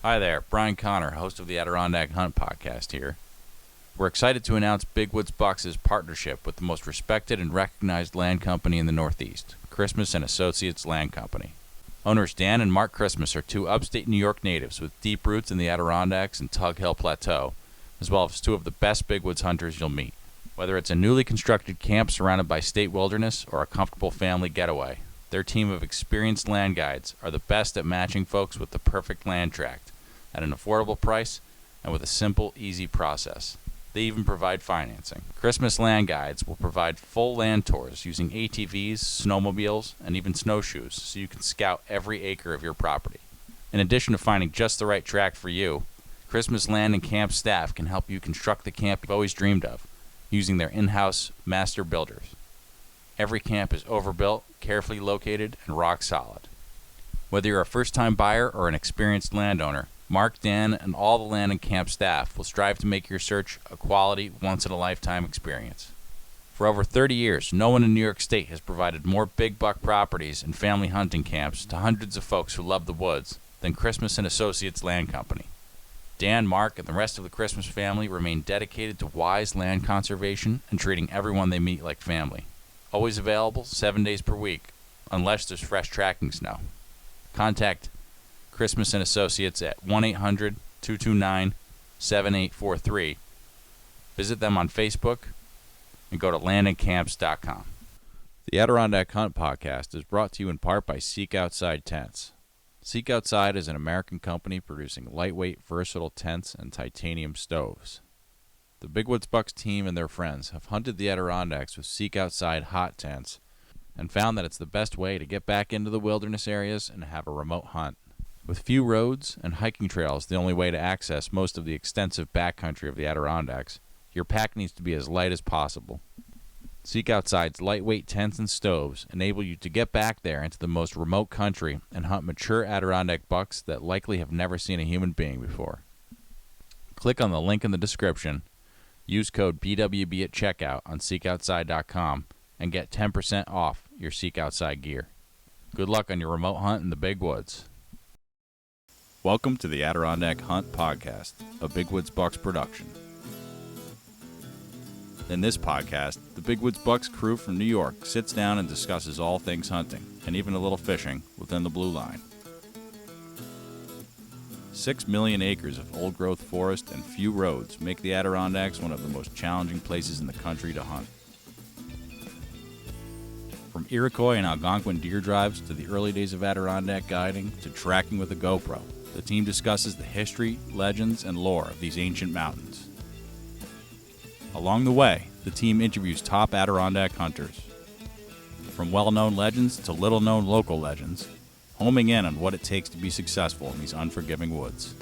Hi there, Brian Connor, host of the Adirondack Hunt Podcast here. We're excited to announce Big Woods Bucks' partnership with the most respected and recognized land company in the Northeast, Christmas and Associates Land Company. Owners Dan and Mark Christmas are two upstate New York natives with deep roots in the Adirondacks and Tug Hill Plateau, as well as two of the best big woods hunters you'll meet. Whether it's a newly constructed camp surrounded by state wilderness or a comfortable family getaway, their team of experienced land guides are the best at matching folks with the perfect land tract at an affordable price and with a simple, easy process. They even provide financing. Christmas Land Guides will provide full land tours using ATVs, snowmobiles, and even snowshoes so you can scout every acre of your property. In addition to finding just the right tract for you, Christmas Land and Camp staff can help you construct the camp you've always dreamed of using their in-house master builders. Every camp is overbuilt, carefully located, and rock solid. Whether you're a first-time buyer or an experienced landowner, Mark, Dan, and all the land and camp staff will strive to make your search a quality, once-in-a-lifetime experience. For over 30 years, no one in New York State has provided more big buck properties and family hunting camps to hundreds of folks who love the woods than Christmas and Associates Land Company. Dan, Mark, and the rest of the Christmas family remain dedicated to wise land conservation and treating everyone they meet like family. Always available 7 days per week, unless there's fresh tracking snow. Contact Christmas and Associates at 1-800-229-7843. Visit them on Facebook and go to landandcamps.com. The Adirondack Hunt Podcast is brought to you in part by Seek Outside Tents. Seek Outside is an American company producing lightweight, versatile tents and titanium stoves. The Big Woods Bucks team and their friends have hunted the Adirondacks with Seek Outside hot tents and found that it's the best way to get back into the wilderness areas and have a remote hunt. With few roads and hiking trails the only way to access most of the extensive backcountry of the Adirondacks, your pack needs to be as light as possible. Seek Outside's lightweight tents and stoves enable you to get back there into the most remote country and hunt mature Adirondack bucks that likely have never seen a human being before. Click on the link in the description, use code BWB at checkout on SeekOutside.com, and get 10% off your Seek Outside gear. Good luck on your remote hunt in the big woods. Welcome to the Adirondack Hunt Podcast, a Big Woods Bucks production. In this podcast, the Big Woods Bucks crew from New York sits down and discusses all things hunting, and even a little fishing, within the blue line. 6 million acres of old-growth forest and few roads make the Adirondacks one of the most challenging places in the country to hunt. From Iroquois and Algonquin deer drives to the early days of Adirondack guiding to tracking with a GoPro, the team discusses the history, legends, and lore of these ancient mountains. Along the way, the team interviews top Adirondack hunters. From well-known legends to little-known local legends, homing in on what it takes to be successful in these unforgiving woods.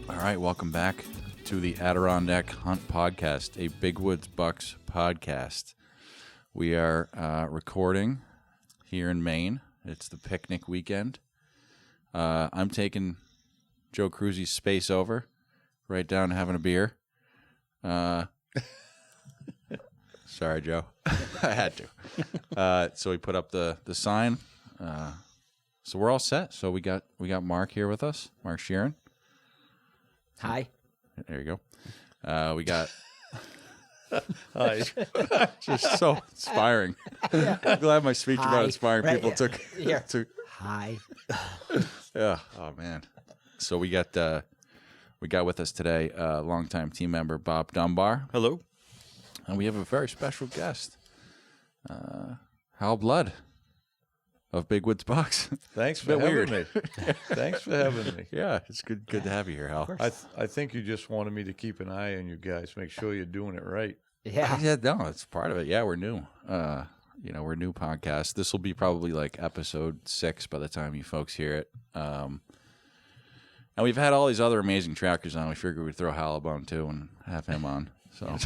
All right, welcome back to the Adirondack Hunt Podcast, a Big Woods Bucks podcast. We are recording here in Maine. It's the picnic weekend. I'm taking Joe Cruzy's space over, right down to having a beer. Sorry, Joe. I had to. So we put up the sign. So we're all set. So we got Mark here with us, Mark Scheeren. Hi. There you go. We got... Hi. Just so inspiring. I'm glad my speech about inspiring people took... Hi. Yeah. Oh, man. So we got with us today longtime team member Bob Dunbar. Hello. And we have a very special guest, Hal Blood of Big Woods Bucks. Thanks for having me. Thanks for having me. Yeah, it's good to have you here, Hal. I think you just wanted me to keep an eye on you guys, make sure you're doing it right. Yeah. No, it's part of it. Yeah, we're new. We're a new podcast. This will be probably like episode 6 by the time you folks hear it. And we've had all these other amazing trackers on. We figured we'd throw Hal a bone too and have him on. So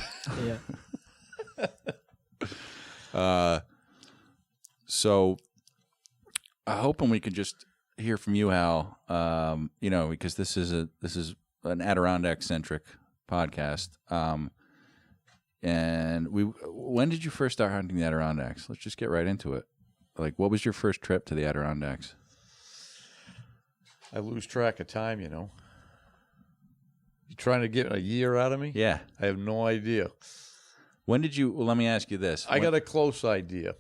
Yeah. So I'm hoping we could just hear from you, Hal. Because this is an Adirondack centric podcast. And when did you first start hunting the Adirondacks? Let's just get right into it. Like, what was your first trip to the Adirondacks? I lose track of time, You trying to get a year out of me? Yeah. I have no idea. When did you, well, let me ask you this. I got a close idea.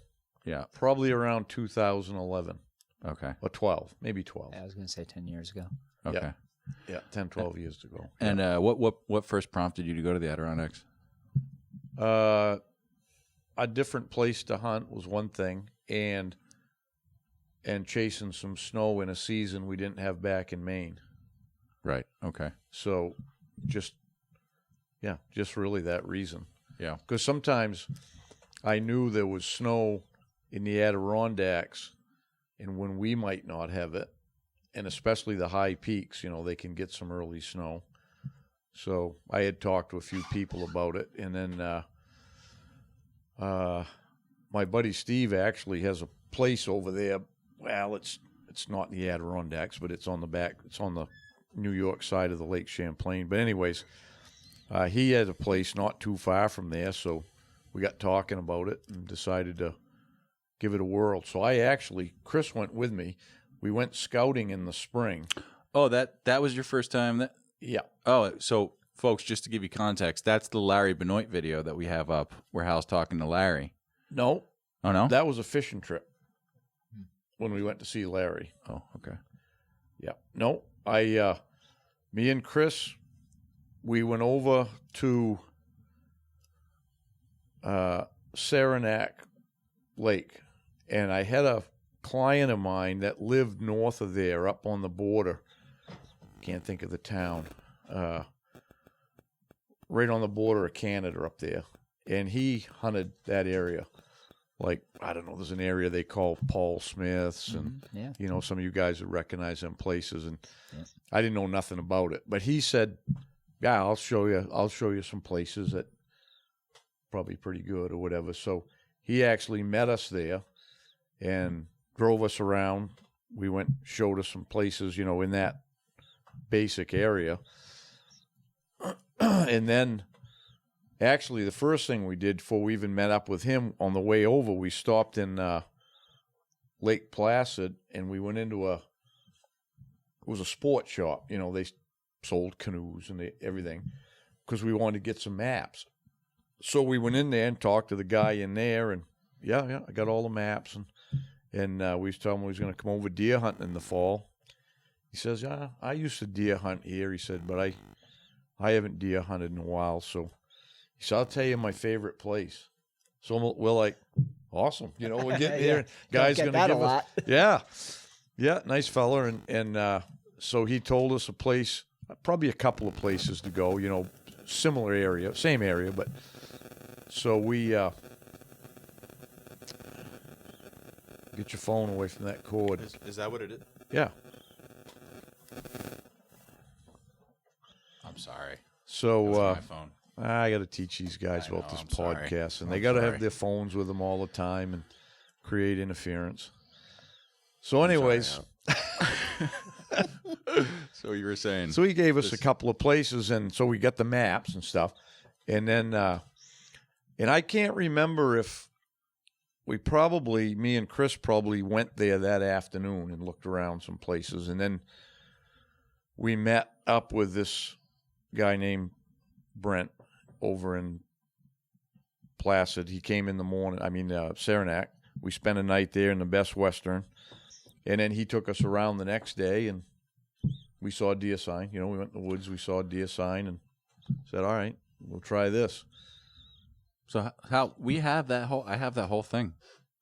Yeah. Probably around 2011 Okay. or 12, maybe 12. I was going to say 10 years ago. Okay. Yeah, 10, 12 years ago. And what first prompted you to go to the Adirondacks? A different place to hunt was one thing, and chasing some snow in a season we didn't have back in Maine. Right. Okay. So just really that reason. Yeah. Because sometimes I knew there was snow in the Adirondacks, and when we might not have it, and especially the high peaks, they can get some early snow. So I had talked to a few people about it, and then my buddy Steve actually has a place over there. Well, it's not in the Adirondacks, but it's on the back. It's on the New York side of the Lake Champlain. But anyways, he had a place not too far from there, so we got talking about it and decided to give it a whirl. So Chris went with me. We went scouting in the spring. Oh, that was your first time? Yeah. Oh, so folks, just to give you context, that's the Larry Benoit video that we have up where Hal's talking to Larry. No. Oh, no? That was a fishing trip when we went to see Larry. Oh, okay. Yeah. No, me and Chris, we went over to Saranac Lake, and I had a client of mine that lived north of there, up on the border. Can't think of the town. Right on the border of Canada up there. And he hunted that area. Like, I don't know, there's an area they call Paul Smith's, and, some of you guys would recognize them places. And I didn't know nothing about it. But he said, yeah, I'll show you some places that probably pretty good or whatever. So he actually met us there and drove us around. We went, showed us some places, in that basic area. And then actually, the first thing we did before we even met up with him, on the way over, we stopped in Lake Placid, and we went into it was a sports shop. They sold canoes and everything, because we wanted to get some maps. So we went in there and talked to the guy in there, and I got all the maps, and we was telling him we was going to come over deer hunting in the fall. He says, yeah, I used to deer hunt here. He said, but I haven't deer hunted in a while, so he said, I'll tell you my favorite place. So we're like, awesome. We're getting here. Guy's going to give us. Yeah, nice fella. And so he told us a place, probably a couple of places to go, similar area, same area. But so we get your phone away from that cord. Is that what it is? Yeah. I'm sorry. So my phone. I got to teach these guys about this podcast, and they got to have their phones with them all the time and create interference. So, anyways, so you were saying. So he gave us a couple of places, and so we got the maps and stuff, and then, and I can't remember if me and Chris probably went there that afternoon and looked around some places, and then we met up with this guy named Brent over in Placid. He came in the morning, Saranac. We spent a night there in the Best Western. And then he took us around the next day, and we saw a deer sign. We went in the woods, we saw a deer sign, and said, all right, we'll try this. So how I have that whole thing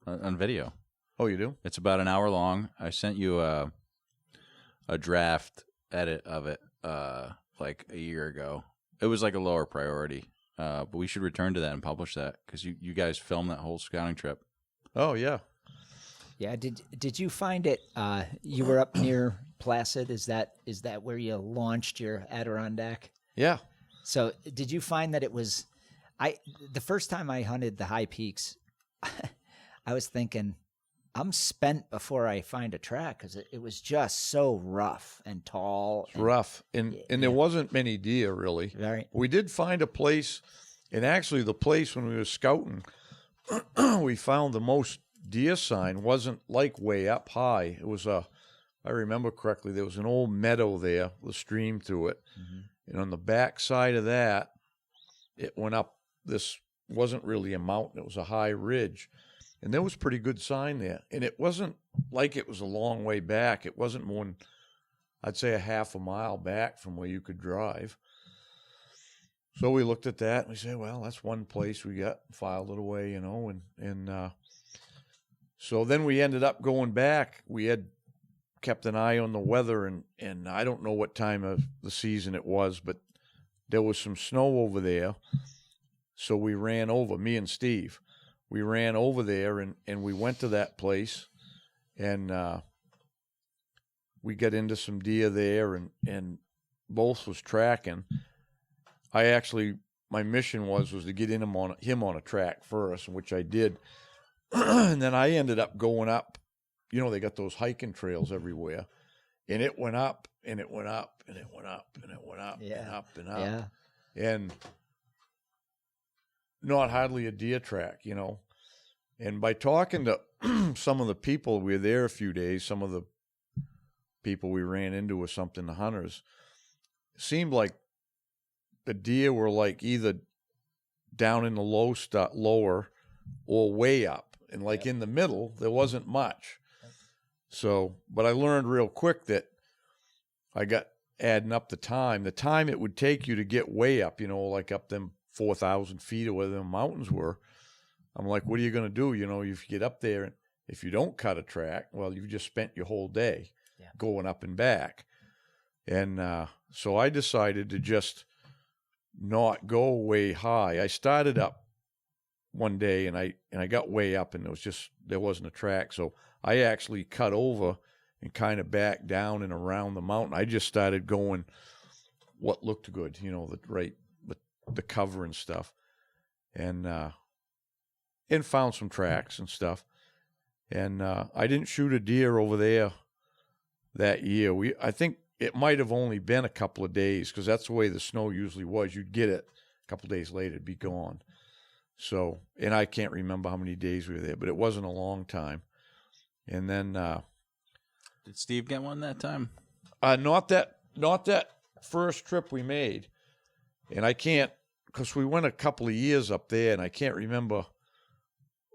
on video. Oh, you do? It's about an hour long. I sent you a draft edit of it like a year ago. It was like a lower priority, but we should return to that and publish that, because you guys filmed that whole scouting trip. Oh, yeah. Yeah. Did you find it? You were up near Placid. Is that where you launched your Adirondack? Yeah. So did you find that it was? The first time I hunted the high peaks, I was thinking, I'm spent before I find a track, because it was just so rough and tall. Rough. And there wasn't many deer, really. Right. We did find a place And actually, the place when we were scouting, we found the most deer sign wasn't like way up high. It was I remember correctly, there was an old meadow there with a stream through it. Mm-hmm. And on the back side of that, it went up. This wasn't really a mountain. It was a high ridge. And there was pretty good sign there. And it wasn't like it was a long way back. It wasn't more than, I'd say, a half a mile back from where you could drive. So we looked at that and we said, well, that's one place we got, filed it away, you know. And so then we ended up going back. We had kept an eye on the weather, and I don't know what time of the season it was, but there was some snow over there. So we ran over, me and Steve. We ran over there, and we went to that place, and we got into some deer there, and both was tracking. My mission was to get him on a track first, which I did. And then I ended up going up. You know, they got those hiking trails everywhere. And it went up, and it went up, and it went up, and it went up, and up, and up. Yeah. And not hardly a deer track, you know. And by talking to some of the people, we were there a few days, some of the people we ran into or something, the hunters, seemed like the deer were like either down in the lower or way up. And like in the middle, there wasn't much. So, but I learned real quick that I got adding up the time it would take you to get way up, you know, like up them 4,000 feet or where the mountains were. I'm like, what are you going to do? You know, if you get up there and if you don't cut a track, well, you've just spent your whole day going up and back. And so I decided to just not go way high. I started up one day and I got way up and there wasn't a track. So I actually cut over and kind of back down and around the mountain. I just started going what looked good, you know, the cover and stuff. And found some tracks and stuff. And I didn't shoot a deer over there that year. I think it might have only been a couple of days because that's the way the snow usually was. You'd get it a couple of days later, it'd be gone. So, and I can't remember how many days we were there, but it wasn't a long time. And then did Steve get one that time? Not that first trip we made. And I can't, because we went a couple of years up there, and I can't remember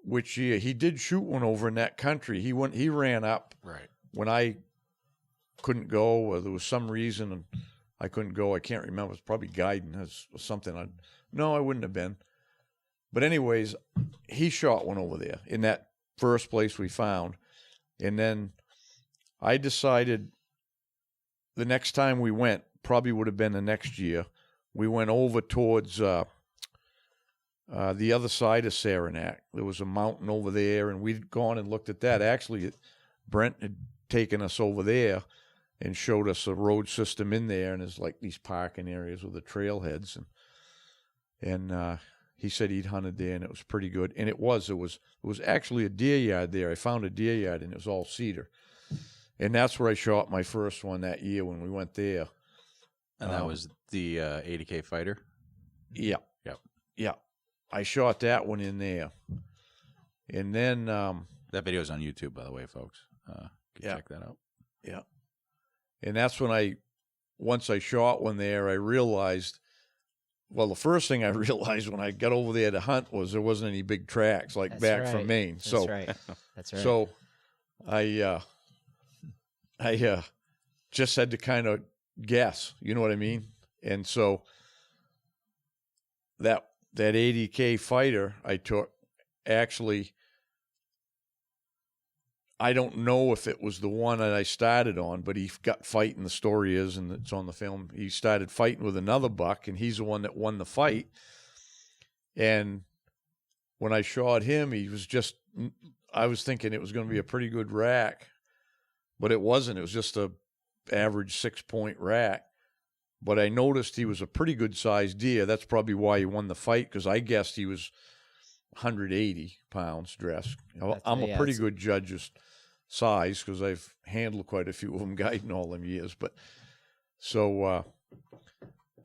which year. He did shoot one over in that country. He ran up right when I couldn't go, or there was some reason and I couldn't go. I can't remember. It's probably guidance or something. No, I wouldn't have been. But anyways, he shot one over there in that first place we found. And then I decided the next time we went, probably would have been the next year, we went over towards the other side of Scheeren. There was a mountain over there, and we'd gone and looked at that. Actually, Brent had taken us over there and showed us a road system in there, and there's like these parking areas with the trailheads. And he said he'd hunted there, and it was pretty good. And it was actually a deer yard there. I found a deer yard, and it was all cedar. And that's where I shot my first one that year when we went there. And that was the 80K fighter? Yeah. Yep. Yeah. I shot that one in there. And then... that video's on YouTube, by the way, folks. Check that out. Yeah. And that's when once I shot one there, I realized... Well, the first thing I realized when I got over there to hunt was there wasn't any big tracks like back from Maine. That's right. That's right. So I just had to kind of guess, you know what I mean? And so that 80K fighter I took, actually, I don't know if it was the one that I started on, but he got fighting. The story is, and it's on the film, he started fighting with another buck, and he's the one that won the fight. And when I shot him, I was thinking it was going to be a pretty good rack, but it wasn't. It was just a average 6-point rack. But I noticed he was a pretty good sized deer. That's probably why he won the fight, because I guessed he was 180 pounds dressed. I'm a pretty good judge of size because I've handled quite a few of them guiding all them years. But so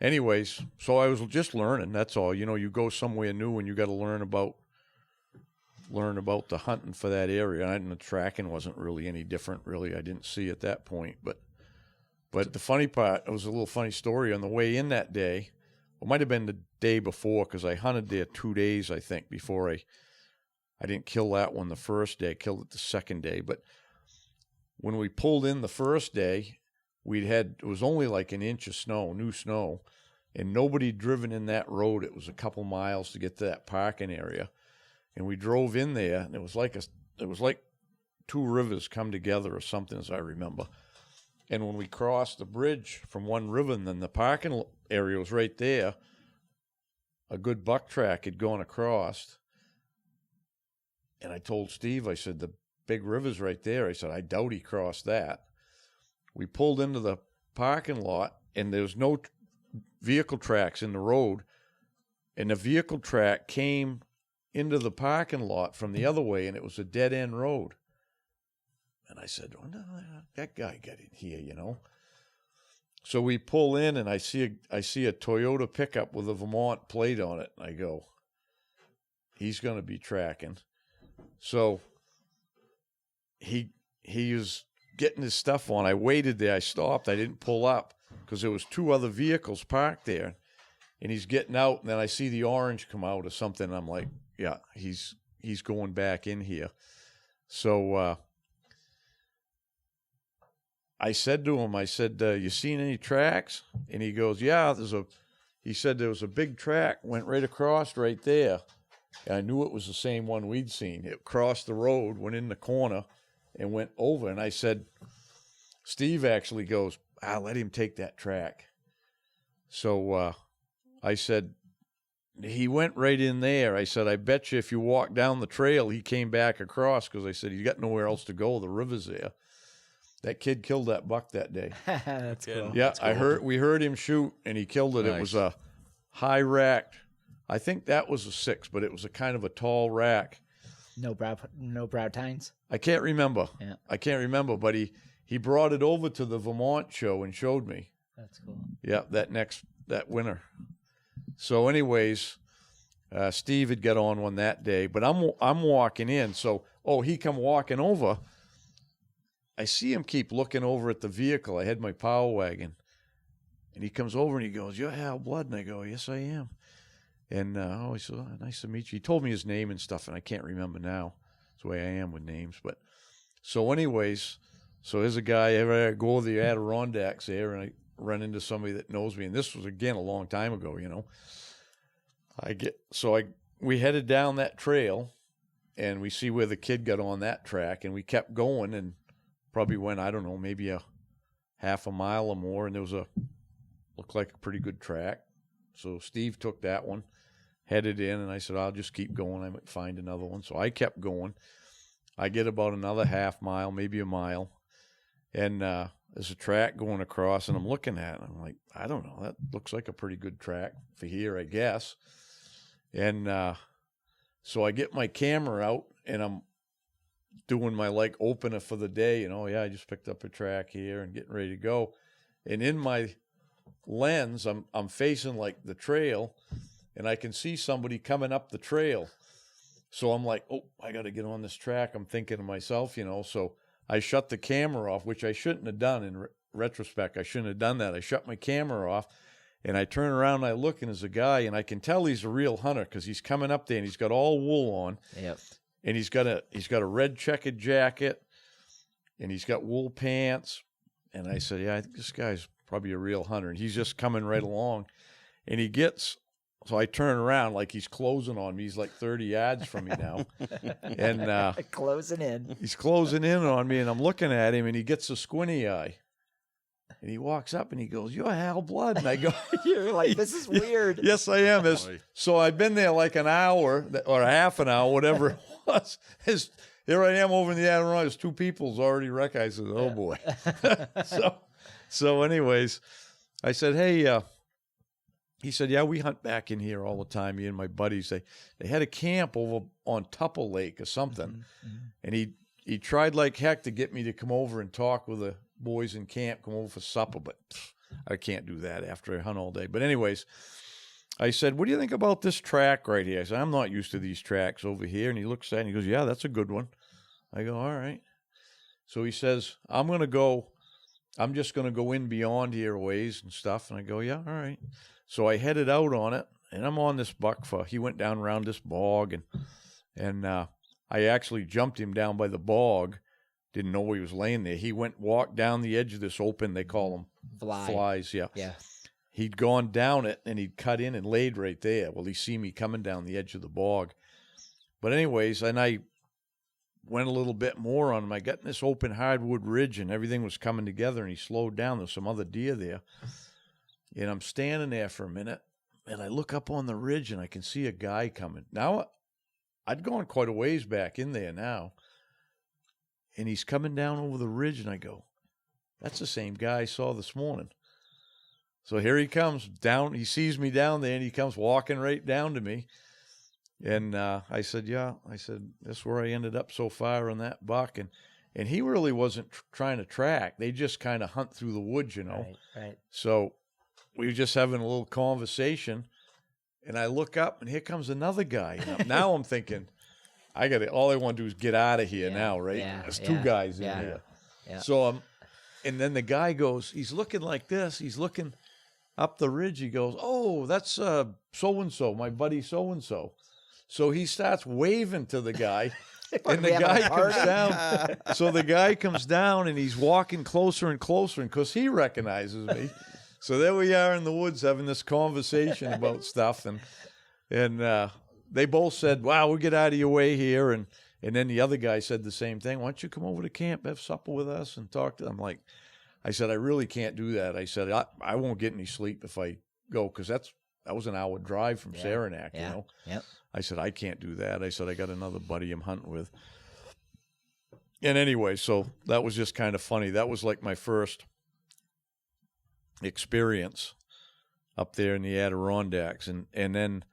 anyways, so I was just learning. That's all. You know, you go somewhere new and you got to learn about the hunting for that area. And the tracking wasn't really any different, really. I didn't see at that point. But the funny part, it was a little funny story on the way in that day. It might have been the day before, because I hunted there 2 days, I think, before I didn't kill that one the first day. I killed it the second day. But when we pulled in the first day, it was only like an inch of snow, new snow, and nobody driven in that road. It was a couple miles to get to that parking area. And we drove in there, and it was like two rivers come together or something, as I remember. And when we crossed the bridge from one river, and then the parking area was right there, a good buck track had gone across. And I told Steve, I said, the big river's right there. I said, I doubt he crossed that. We pulled into the parking lot, and there was no vehicle tracks in the road. And the vehicle track came into the parking lot from the other way, and it was a dead-end road. And I said, oh, no, that guy got in here, you know. So we pull in, and I see a Toyota pickup with a Vermont plate on it. And I go, he's going to be tracking. So he was getting his stuff on. I waited there. I stopped. I didn't pull up because there was two other vehicles parked there. And he's getting out, and then I see the orange come out or something. And I'm like, yeah, he's going back in here. So I said to him, you seen any tracks? And he goes, yeah, he said there was a big track, went right across right there. And I knew it was the same one we'd seen. It crossed the road, went in the corner, and went over. And I said, Steve actually goes, let him take that track. So I said, he went right in there. I said, I bet you if you walk down the trail, he came back across, because I said, he's got nowhere else to go. The river's there. That kid killed that buck that day. That's cool. Yeah, That's cool. we heard him shoot, and he killed it. Nice. It was a high rack. I think that was a 6, but it was a kind of a tall rack. No brow tines? I can't remember. Yeah. I can't remember, but he brought it over to the Vermont show and showed me. That's cool. Yeah, that winter. So anyways, Steve had got on one that day, but I'm walking in. So, he come walking over. I see him keep looking over at the vehicle. I had my power wagon. And he comes over and he goes, you're Hal Blood? And I go, yes, I am. And he said, nice to meet you. He told me his name and stuff, and I can't remember now. That's the way I am with names. But so anyways, there's a guy, I go to the Adirondacks there, and I run into somebody that knows me. And this was, again, a long time ago, you know. We headed down that trail, and we see where the kid got on that track, and we kept going, and probably went, I don't know, maybe a half a mile or more, and there was looked like a pretty good track. So Steve took that one, headed in, and I said, I'll just keep going. I might find another one. So I kept going. I get about another half mile, maybe a mile, and there's a track going across, and I'm looking at it. I'm like, I don't know. That looks like a pretty good track for here, I guess. And so I get my camera out, and I'm doing my opener for the day. And, I just picked up a track here and getting ready to go. And in my lens, I'm facing the trail, and I can see somebody coming up the trail. So I'm like, I got to get on this track. I'm thinking to myself, so I shut the camera off, which I shouldn't have done in retrospect. I shouldn't have done that. I shut my camera off, and I turn around and I look, and there's a guy, and I can tell he's a real hunter because he's coming up there, and he's got all wool on. Yep. And he's got a red checkered jacket, and he's got wool pants. And I said, I think this guy's probably a real hunter. And he's just coming right along. And so I turn around like he's closing on me. He's like 30 yards from me now. And closing in. He's closing in on me, and I'm looking at him, and he gets a squinty eye. And he walks up and he goes, you're Hal Blood. And I go, you're like, this is weird. Yes, I am. So I've been there like an hour or a half an hour, whatever it was. Here I am over in the Adirondacks. 2 people's already recognized it. Oh, boy. So anyways, I said, hey, he said, yeah, we hunt back in here all the time, me and my buddies. They had a camp over on Tupple Lake or something. Mm-hmm. And he tried like heck to get me to come over and talk with the boys in camp, come over for supper, but I can't do that after I hunt all day. But anyways, I said, what do you think about this track right here? I said, I'm not used to these tracks over here. And he looks at it and he goes, yeah, that's a good one. I go, all right. So he says, I'm just going to go in beyond here a ways and stuff. And I go, yeah, all right. So I headed out on it, and I'm on this buck he went down around this bog, and I actually jumped him down by the bog. Didn't know he was laying there. He walked down the edge of this open, they call them flies. Yeah. He'd gone down it, and he'd cut in and laid right there. Well, he see me coming down the edge of the bog. But anyways, and I went a little bit more on him. I got in this open hardwood ridge, and everything was coming together, and he slowed down. There's some other deer there. And I'm standing there for a minute, and I look up on the ridge, and I can see a guy coming. Now, I'd gone quite a ways back in there now, and he's coming down over the ridge, and I go, that's the same guy I saw this morning. So here he comes down. He sees me down there, and he comes walking right down to me. And I said, yeah. I said, that's where I ended up so far on that buck. And he really wasn't trying to track. They just kind of hunt through the woods, you know. Right. So we were just having a little conversation, and I look up, and here comes another guy. And now I'm thinking, all I want to do is get out of here now, right? There's two guys in here. Yeah. So and then the guy goes, he's looking like this. He's looking up the ridge. He goes, oh, that's so-and-so, my buddy so-and-so. So he starts waving to the guy, and the guy comes down. So the guy comes down, and he's walking closer and closer, and because he recognizes me. So there we are in the woods having this conversation about stuff, and they both said, wow, we'll get out of your way here. And then the other guy said the same thing. Why don't you come over to camp, have supper with us, and talk to them? I said, I really can't do that. I said, I won't get any sleep if I go, because that was an hour drive from Saranac, you know. Yep. I said, I can't do that. I said, I got another buddy I'm hunting with. And anyway, so that was just kind of funny. That was like my first experience up there in the Adirondacks. And then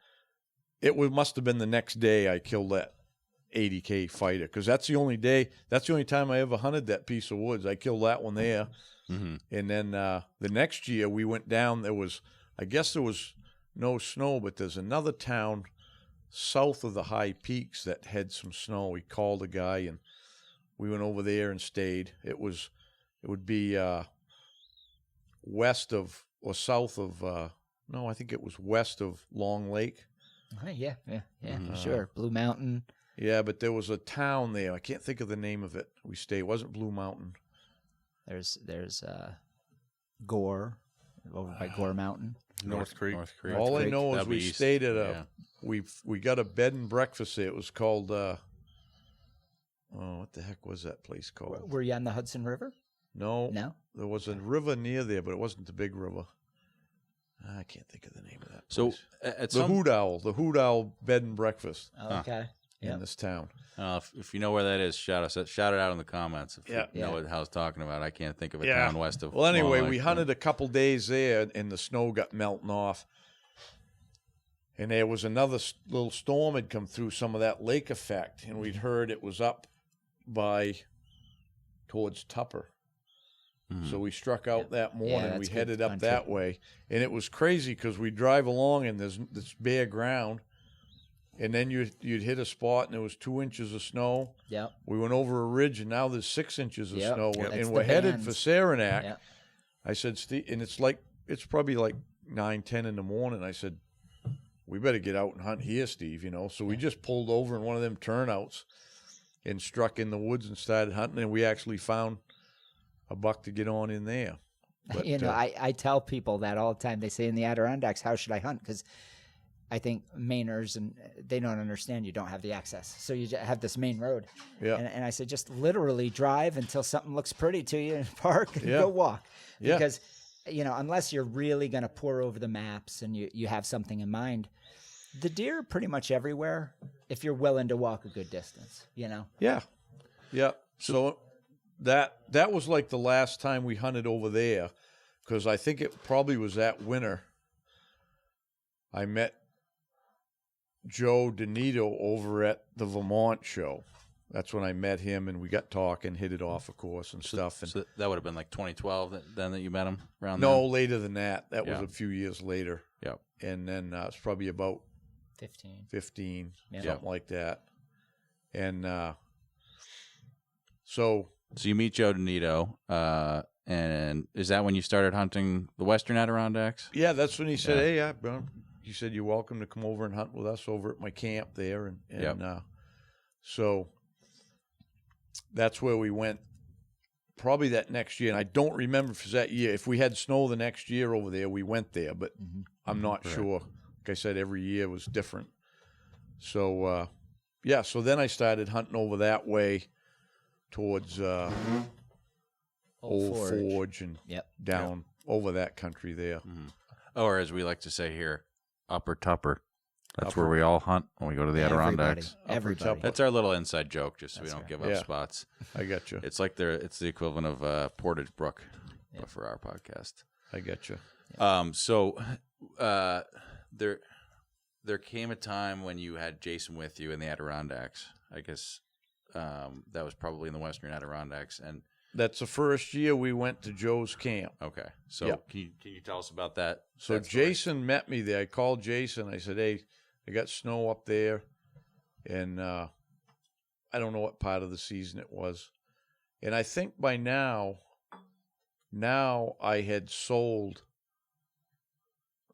must have been the next day I killed that 80K fighter, because that's the only time I ever hunted that piece of woods. I killed that one there. Mm-hmm. And then the next year we went down. I guess there was no snow, but there's another town south of the high peaks that had some snow. We called a guy, and we went over there and stayed. It would be west of or south of no, I think it was west of Long Lake. Yeah, sure. Blue Mountain. Yeah, but there was a town there. I can't think of the name of it. We stayed. It wasn't Blue Mountain. There's Gore over by Gore Mountain. North Creek. All I know is we stayed at we got a bed and breakfast there. It was called what the heck was that place called? Were you on the Hudson River? No. There was a river near there, but it wasn't the big river. I can't think of the name of that place. So the Hoot Owl bed and breakfast. Okay. In this town. If you know where that is, shout it out in the comments. If you know what Hal's talking about, I can't think of a town west of. Well, anyway, we hunted a couple days there, and the snow got melting off. And there was another little storm had come through, some of that lake effect, and we'd heard it was up towards Tupper. Mm-hmm. So we struck out that morning. We headed up that way, and it was crazy because we drive along and there's this bare ground. And then you'd hit a spot, and there was 2 inches of snow. Yeah. We went over a ridge, and now there's 6 inches of snow. Yep. And we're headed for Saranac. Yep. I said, Steve, and it's probably like 9, 10 in the morning. I said, we better get out and hunt here, Steve, you know. So we just pulled over in one of them turnouts and struck in the woods and started hunting, and we actually found a buck to get on in there. But, I tell people that all the time. They say in the Adirondacks, how should I hunt? Because I think Mainers, and they don't understand you don't have the access. So you have this main road. Yeah. And I said, just literally drive until something looks pretty to you and park and go walk. Yeah. Because, unless you're really going to pour over the maps and you have something in mind, the deer are pretty much everywhere if you're willing to walk a good distance, Yeah. Yeah. So that was like the last time we hunted over there, because I think it probably was that winter. I met Joe Denito over at the Vermont show. that's when I met him, and we got talking, hit it off, of course, and stuff. And So that would have been like 2012 then that you met him around no, then? later than that. That was Yeah. a few years later. Yep. And then it's probably about 15, something like that. And so you meet Joe Denito, and is that when you started hunting the Western Adirondacks? yeah, that's when he said, Yeah. "Hey, bro," he said, "You're welcome to come over and hunt with us over at my camp there." And Yep. So that's where we went. Probably that next year, and I don't remember if it was that year. If we had snow the next year over there, we went there, but I'm not sure. Like I said, every year was different. So yeah, so then I started hunting over that way towards Old Forge and down over that country there. Or as we like to say here, Upper Tupper. That's where we all hunt when we go to the Adirondacks. Everybody. That's our little inside joke, just so we don't give up Yeah. spots. I got you. It's like it's the equivalent of Portage Brook, but for our podcast. I got you. So there came a time when you had Jason with you in the Adirondacks. I guess that was probably in the Western Adirondacks. And That's the first year we went to Joe's camp. okay, so Yeah. can you tell us about that? So that story? Jason met me there. I called Jason. I said, "Hey, I got snow up there, and I don't know what part of the season it was." And I think by now I had sold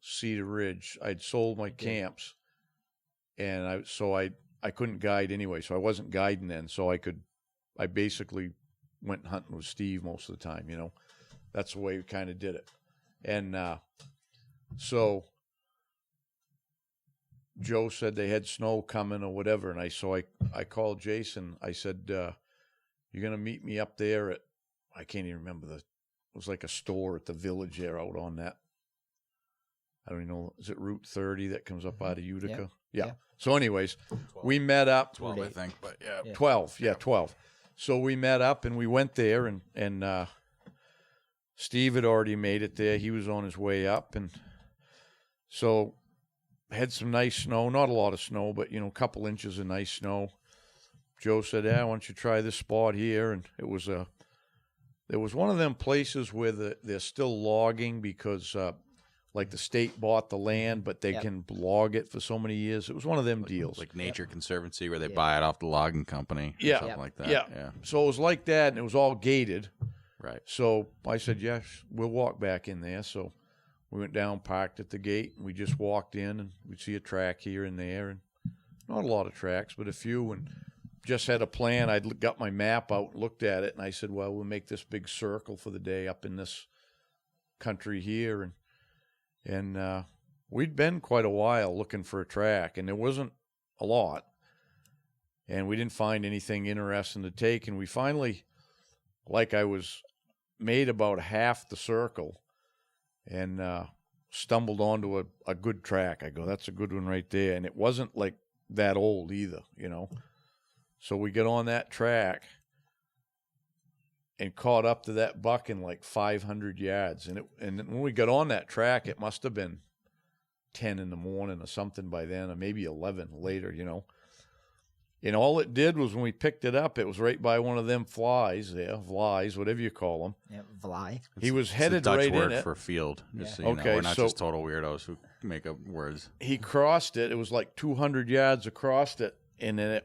Cedar Ridge. I'd sold my camps, and I couldn't guide anyway, so I wasn't guiding then. So I basically went hunting with Steve most of the time. You know, that's the way we kind of did it. And so Joe said they had snow coming or whatever, and I called Jason. I said, "You're gonna meet me up there at," I can't even remember it was like a store at the village there out on that. I don't even know. Is it Route 30 that comes up out of Utica? Yeah. So, anyways, 12. we met up. 12, I think, but yeah. 12. Yeah, 12. So we met up and we went there, and Steve had already made it there. He was on his way up, and so had some nice snow. Not a lot of snow, but a couple inches of nice snow. Joe said, "Yeah, why don't you try this spot here?" And it was one of them places where they're still logging because like the state bought the land, but they can log it for so many years. It was one of them deals. Like Nature Conservancy, where they buy it off the logging company, or something like that. Yeah. So it was like that, and it was all gated. Right. So I said, "Yes, we'll walk back in there." So we went down, parked at the gate, and we just walked in, and we'd see a track here and there, and not a lot of tracks, but a few, and just had a plan. I'd got my map out, looked at it, and I said, "Well, we'll make this big circle for the day up in this country here." And we'd been quite a while looking for a track, and there wasn't a lot, and we didn't find anything interesting to take. And we finally, like I was made about half the circle, and stumbled onto a good track. I go, "That's a good one right there." And it wasn't like that old either, So we get on that track and caught up to that buck in like 500 yards. And when we got on that track, it must have been 10 in the morning or something by then, or maybe 11 later, And all it did was when we picked it up, it was right by one of them flies, whatever you call them. Yeah, Vly. He was It's headed the Dutch right word in it. for field. Just so Okay, we're not so- just total weirdos who make up words. He crossed it. It was like 200 yards across it, and then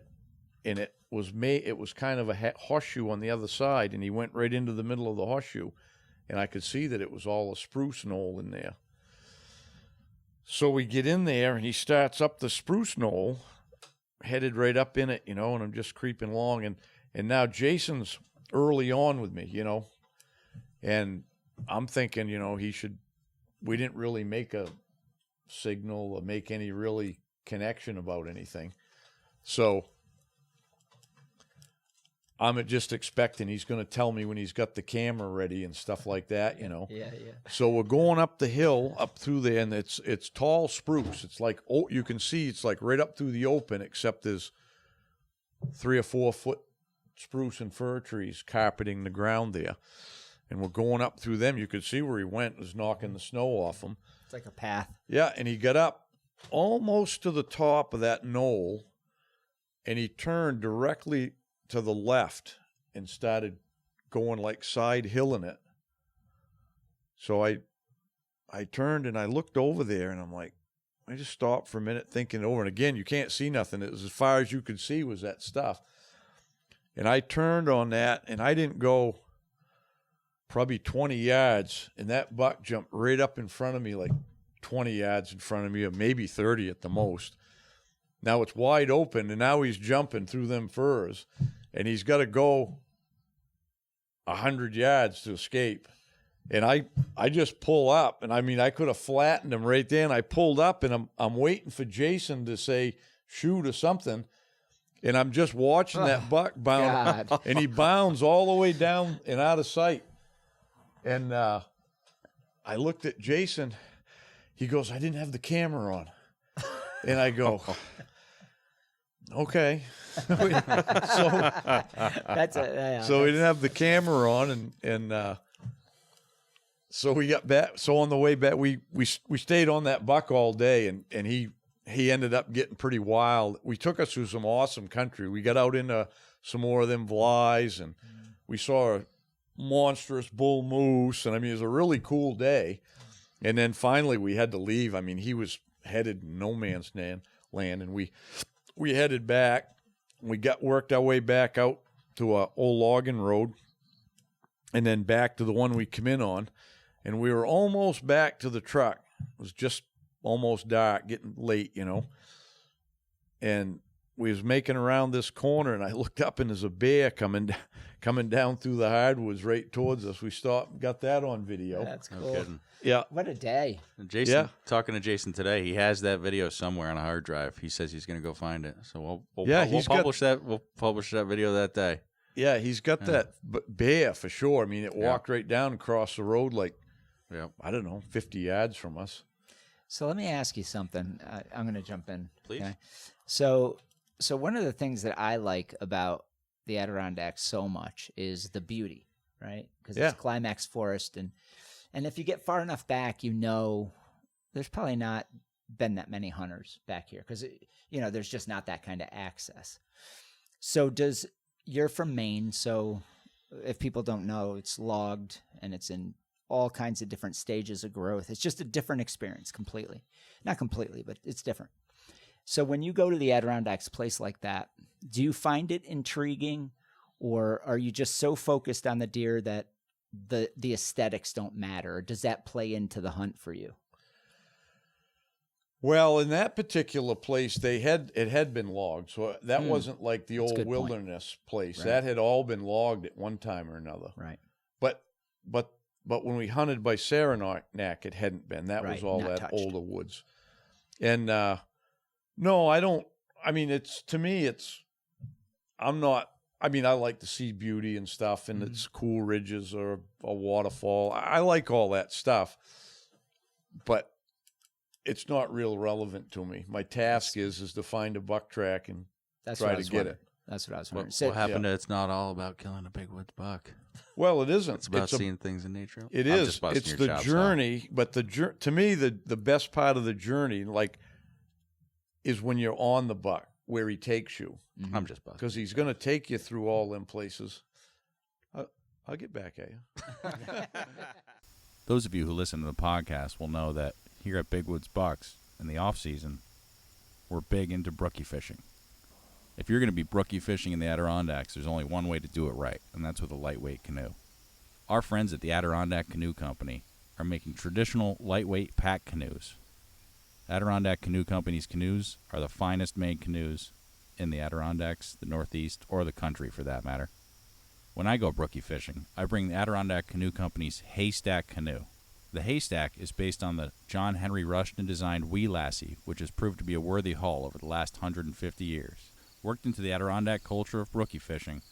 it was kind of a horseshoe on the other side, and he went right into the middle of the horseshoe, and I could see that it was all a spruce knoll in there. So we get in there, and he starts up the spruce knoll, headed right up in it, and I'm just creeping along, and now Jason's early on with me, and I'm thinking, we didn't really make a signal or make any really connection about anything. So I'm just expecting he's going to tell me when he's got the camera ready and stuff like that, Yeah. So we're going up the hill, up through there, and it's tall spruce. It's like, you can see it's like right up through the open, except there's 3 or 4 foot spruce and fir trees carpeting the ground there. And we're going up through them. You could see where he went, was knocking the snow off him. It's like a path. Yeah, and he got up almost to the top of that knoll, and he turned directly to the left and started going like side hilling it. So I turned and I looked over there, and I'm like, I just stopped for a minute thinking over. And again, you can't see nothing. It was as far as you could see was that stuff. And I turned on that, and I didn't go probably 20 yards, and that buck jumped right up in front of me, like 20 yards in front of me, or maybe 30 at the most. Now it's wide open, and now he's jumping through them firs, and he's got to go 100 yards to escape. And I just pull up, and I mean, I could have flattened him right there, and I pulled up, and I'm waiting for Jason to say shoot or something, and I'm just watching that buck bound, and he bounds all the way down and out of sight. And I looked at Jason. He goes, I didn't have the camera on. And I go, okay. So we didn't have the camera on, and so we got back. So on the way back, we stayed on that buck all day, and he ended up getting pretty wild. We took us through some awesome country. We got out into some more of them flies, and we saw a monstrous bull moose, and I mean, it was a really cool day. And then finally we had to leave. I mean, he was headed no man's land, and we headed back. We worked our way back out to a old logging road, and then back to the one we come in on, and we were almost back to the truck. It was just almost dark, getting late, you know. And we was making around this corner, and I looked up, and there's a bear coming down through the hardwoods right towards us. We stopped, got that on video. That's cool. No kidding. Yeah. What a day. Jason, talking to Jason today, he has that video somewhere on a hard drive. He says he's going to go find it. So we'll publish that. We'll publish that video that day. Yeah, he's got that bear for sure. I mean, it walked right down across the road like, I don't know, 50 yards from us. So let me ask you something. I'm going to jump in. Please. Okay? So one of the things that I like about the Adirondacks so much is the beauty, right? Because it's climax forest, and if you get far enough back, you know, there's probably not been that many hunters back here because there's just not that kind of access. So you're from Maine, so if people don't know, it's logged and it's in all kinds of different stages of growth. It's just a different experience completely. Not completely, but it's different. So when you go to the Adirondacks, place like that, do you find it intriguing, or are you just so focused on the deer that the aesthetics don't matter? Or does that play into the hunt for you? Well, in that particular place, it had been logged, so that wasn't like the old wilderness place. Right. That had all been logged at one time or another. Right. But when we hunted by Saranac, it hadn't been. That was all that touched. Older woods. And no, I don't. I mean, I'm not. I mean, I like to see beauty and stuff, and it's cool ridges or a waterfall. I like all that stuff, but it's not real relevant to me. My task is to find a buck track and try to get it. That's what I was wondering. What happened to it's not all about killing a big woods buck. Well, it isn't. It's about seeing things in nature. It is. It's the journey, but to me, the best part of the journey, like, is when you're on the buck, where he takes you. I'm just busting. Because he's going to take you through all them places. I'll get back at you. Those of you who listen to the podcast will know that here at Big Woods Bucks, in the off-season, we're big into brookie fishing. If you're going to be brookie fishing in the Adirondacks, there's only one way to do it right, and that's with a lightweight canoe. Our friends at the Adirondack Canoe Company are making traditional lightweight pack canoes. Adirondack Canoe Company's canoes are the finest made canoes in the Adirondacks, the Northeast, or the country for that matter. When I go brookie fishing, I bring the Adirondack Canoe Company's Haystack canoe. The Haystack is based on the John Henry Rushton designed Wee Lassie, which has proved to be a worthy haul over the last 150 years. Worked into the Adirondack culture of brookie fishing,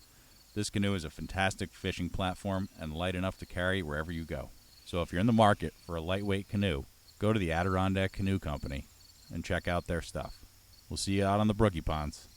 this canoe is a fantastic fishing platform and light enough to carry wherever you go. So if you're in the market for a lightweight canoe, go to the Adirondack Canoe Company and check out their stuff. We'll see you out on the brookie ponds.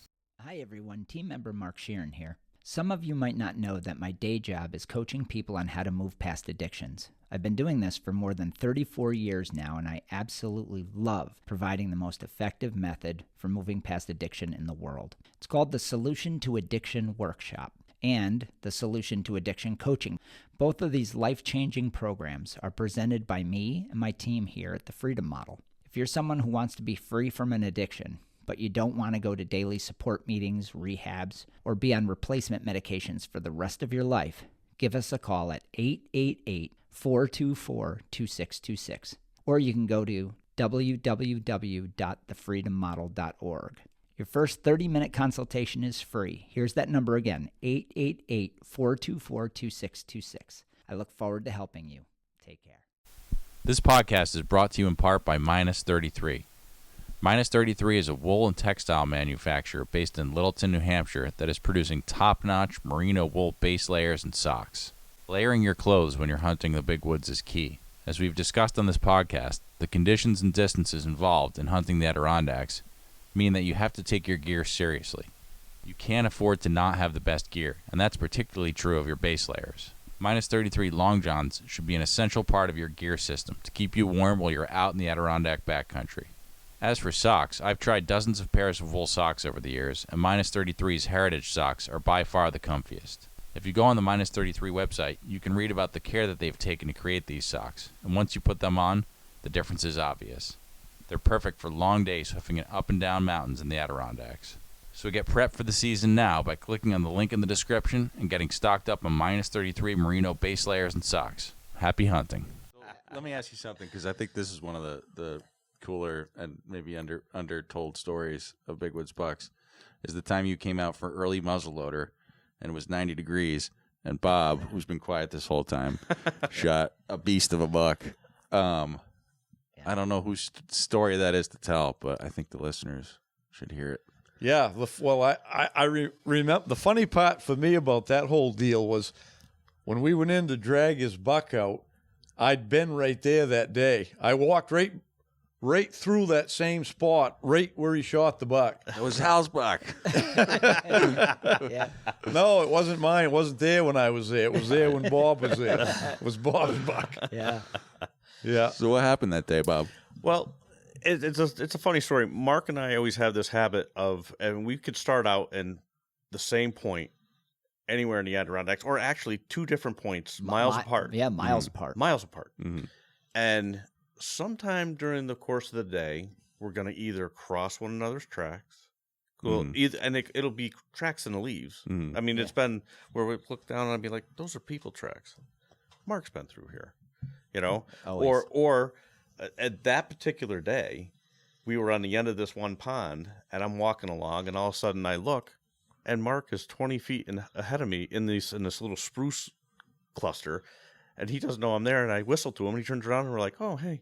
Hi everyone, team member Mark Scheeren here. Some of you might not know that my day job is coaching people on how to move past addictions. I've been doing this for more than 34 years now, and I absolutely love providing the most effective method for moving past addiction in the world. It's called the Solution to Addiction Workshop and the Solution to Addiction Coaching. Both of these life-changing programs are presented by me and my team here at the Freedom Model. If you're someone who wants to be free from an addiction, but you don't want to go to daily support meetings, rehabs, or be on replacement medications for the rest of your life, give us a call at 888-424-2626. Or you can go to www.thefreedommodel.org. Your first 30-minute consultation is free. Here's that number again, 888-424-2626. I look forward to helping you. Take care. This podcast is brought to you in part by Minus 33. Minus 33 is a wool and textile manufacturer based in Littleton, New Hampshire that is producing top-notch merino wool base layers and socks. Layering your clothes when you're hunting the big woods is key. As we've discussed on this podcast, the conditions and distances involved in hunting the Adirondacks mean that you have to take your gear seriously. You can't afford to not have the best gear, and that's particularly true of your base layers. Minus 33 long johns should be an essential part of your gear system to keep you warm while you're out in the Adirondack backcountry. As for socks, I've tried dozens of pairs of wool socks over the years, and Minus 33's Heritage socks are by far the comfiest. If you go on the Minus 33 website, you can read about the care that they've taken to create these socks, and once you put them on, the difference is obvious. They're perfect for long days hoofing it up and down mountains in the Adirondacks. So get prepped for the season now by clicking on the link in the description and getting stocked up on Minus 33 merino base layers and socks. Happy hunting. Let me ask you something, because I think this is one of the cooler and maybe undertold stories of Big Woods bucks, is the time you came out for early muzzleloader and it was 90 degrees, and Bob, who's been quiet this whole time, shot a beast of a buck. I don't know whose story that is to tell, but I think the listeners should hear it. Yeah, I remember the funny part for me about that whole deal was when we went in to drag his buck out, I'd been right there that day. I walked right through that same spot, right where he shot the buck. It was Hal's buck. Yeah. No, it wasn't mine. It wasn't there when I was there. It was there when Bob was there. It was Bob's buck. Yeah. Yeah. So what happened that day, Bob? Well, it's a funny story. Mark and I always have this habit of, and we could start out in the same point anywhere in the Adirondacks, or actually two different points, miles apart. Yeah, miles apart. Miles apart. Mm-hmm. And sometime during the course of the day, we're going to either cross one another's tracks, and it'll be tracks in the leaves. I mean, it's been where we look down and I'd be like, those are people tracks. Mark's been through here, you know? Always. Or at that particular day, we were on the end of this one pond, and I'm walking along, and all of a sudden I look, and Mark is 20 feet ahead of me in this little spruce cluster, and he doesn't know I'm there, and I whistle to him, and he turns around, and we're like, oh, hey.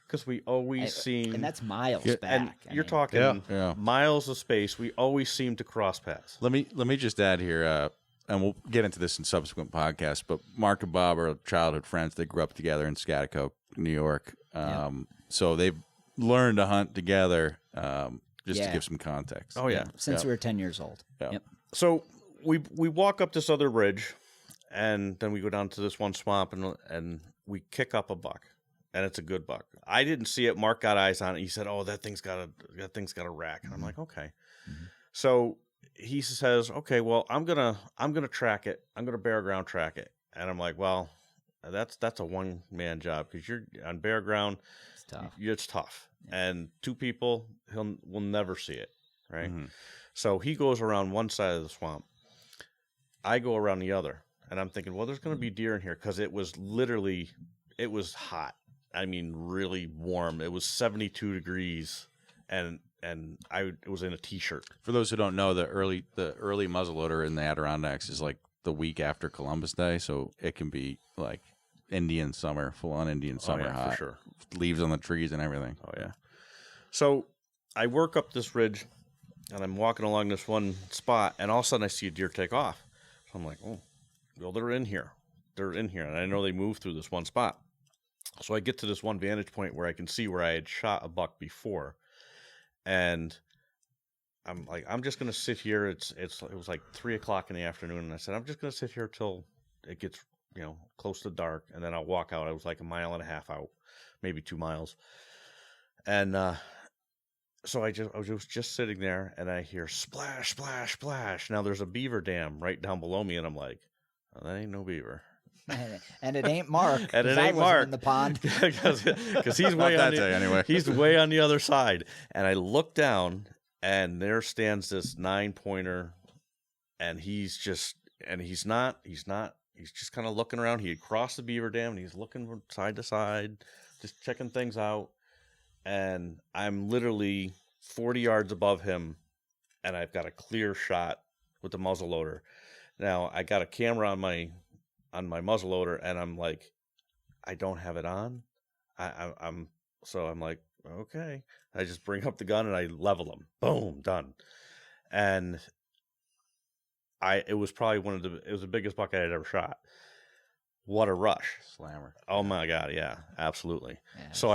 Because we always seem... And that's miles back. And you're talking miles of space. We always seem to cross paths. Let me just add here, and we'll get into this in subsequent podcasts, but Mark and Bob are childhood friends. They grew up together in Scaticoke, New York. So they've learned to hunt together, just to give some context. Oh, yeah. Since we were 10 years old. Yeah. Yep. So we walk up this other ridge, and then we go down to this one swamp, and we kick up a buck, and it's a good buck. I didn't see it. Mark got eyes on it. He said, "Oh, that thing's got a rack," and I'm like, "Okay." Mm-hmm. So he says, "Okay, well, I'm gonna track it. I'm gonna bare ground track it," and I'm like, "Well, that's a one-man job because you're on bare ground. It's tough. It's tough, and two people, will never see it, right?" Mm-hmm. So he goes around one side of the swamp. I go around the other, and I'm thinking, well, there's going to be deer in here because it was hot. I mean, really warm. It was 72 degrees, and I was in a t-shirt. For those who don't know, the early muzzleloader in the Adirondacks is like the week after Columbus Day, so it can be like Indian summer, full-on Indian summer hot. For sure. Leaves on the trees and everything. Oh, yeah. So I work up this ridge, and I'm walking along this one spot, and all of a sudden I see a deer take off. So I'm like, oh, well, they're in here. They're in here, and I know they moved through this one spot. So I get to this one vantage point where I can see where I had shot a buck before, and I'm just gonna sit here. It was like 3:00 in the afternoon, and I said, I'm just gonna sit here till it gets close to dark, and then I'll walk out. I was like 1.5 miles out, maybe 2 miles, and so I was just sitting there, and I hear splash, splash, splash. Now there's a beaver dam right down below me, and I'm like, oh, that ain't no beaver. And it ain't Mark. And it ain't Mark in the pond because he's way on anyway. He's way on the other side. And I look down, and there stands this 9-pointer, and he's just kind of looking around. He had crossed the beaver dam, and he's looking from side to side, just checking things out. And I'm literally 40 yards above him, and I've got a clear shot with the muzzleloader. Now I got a camera on my muzzleloader, and I'm like, I don't have it on. I'm like, okay. I just bring up the gun and I level him. Boom, done. And it was probably it was the biggest buck I had ever shot. What a rush. Slammer. Oh my God, yeah, absolutely. Yeah, so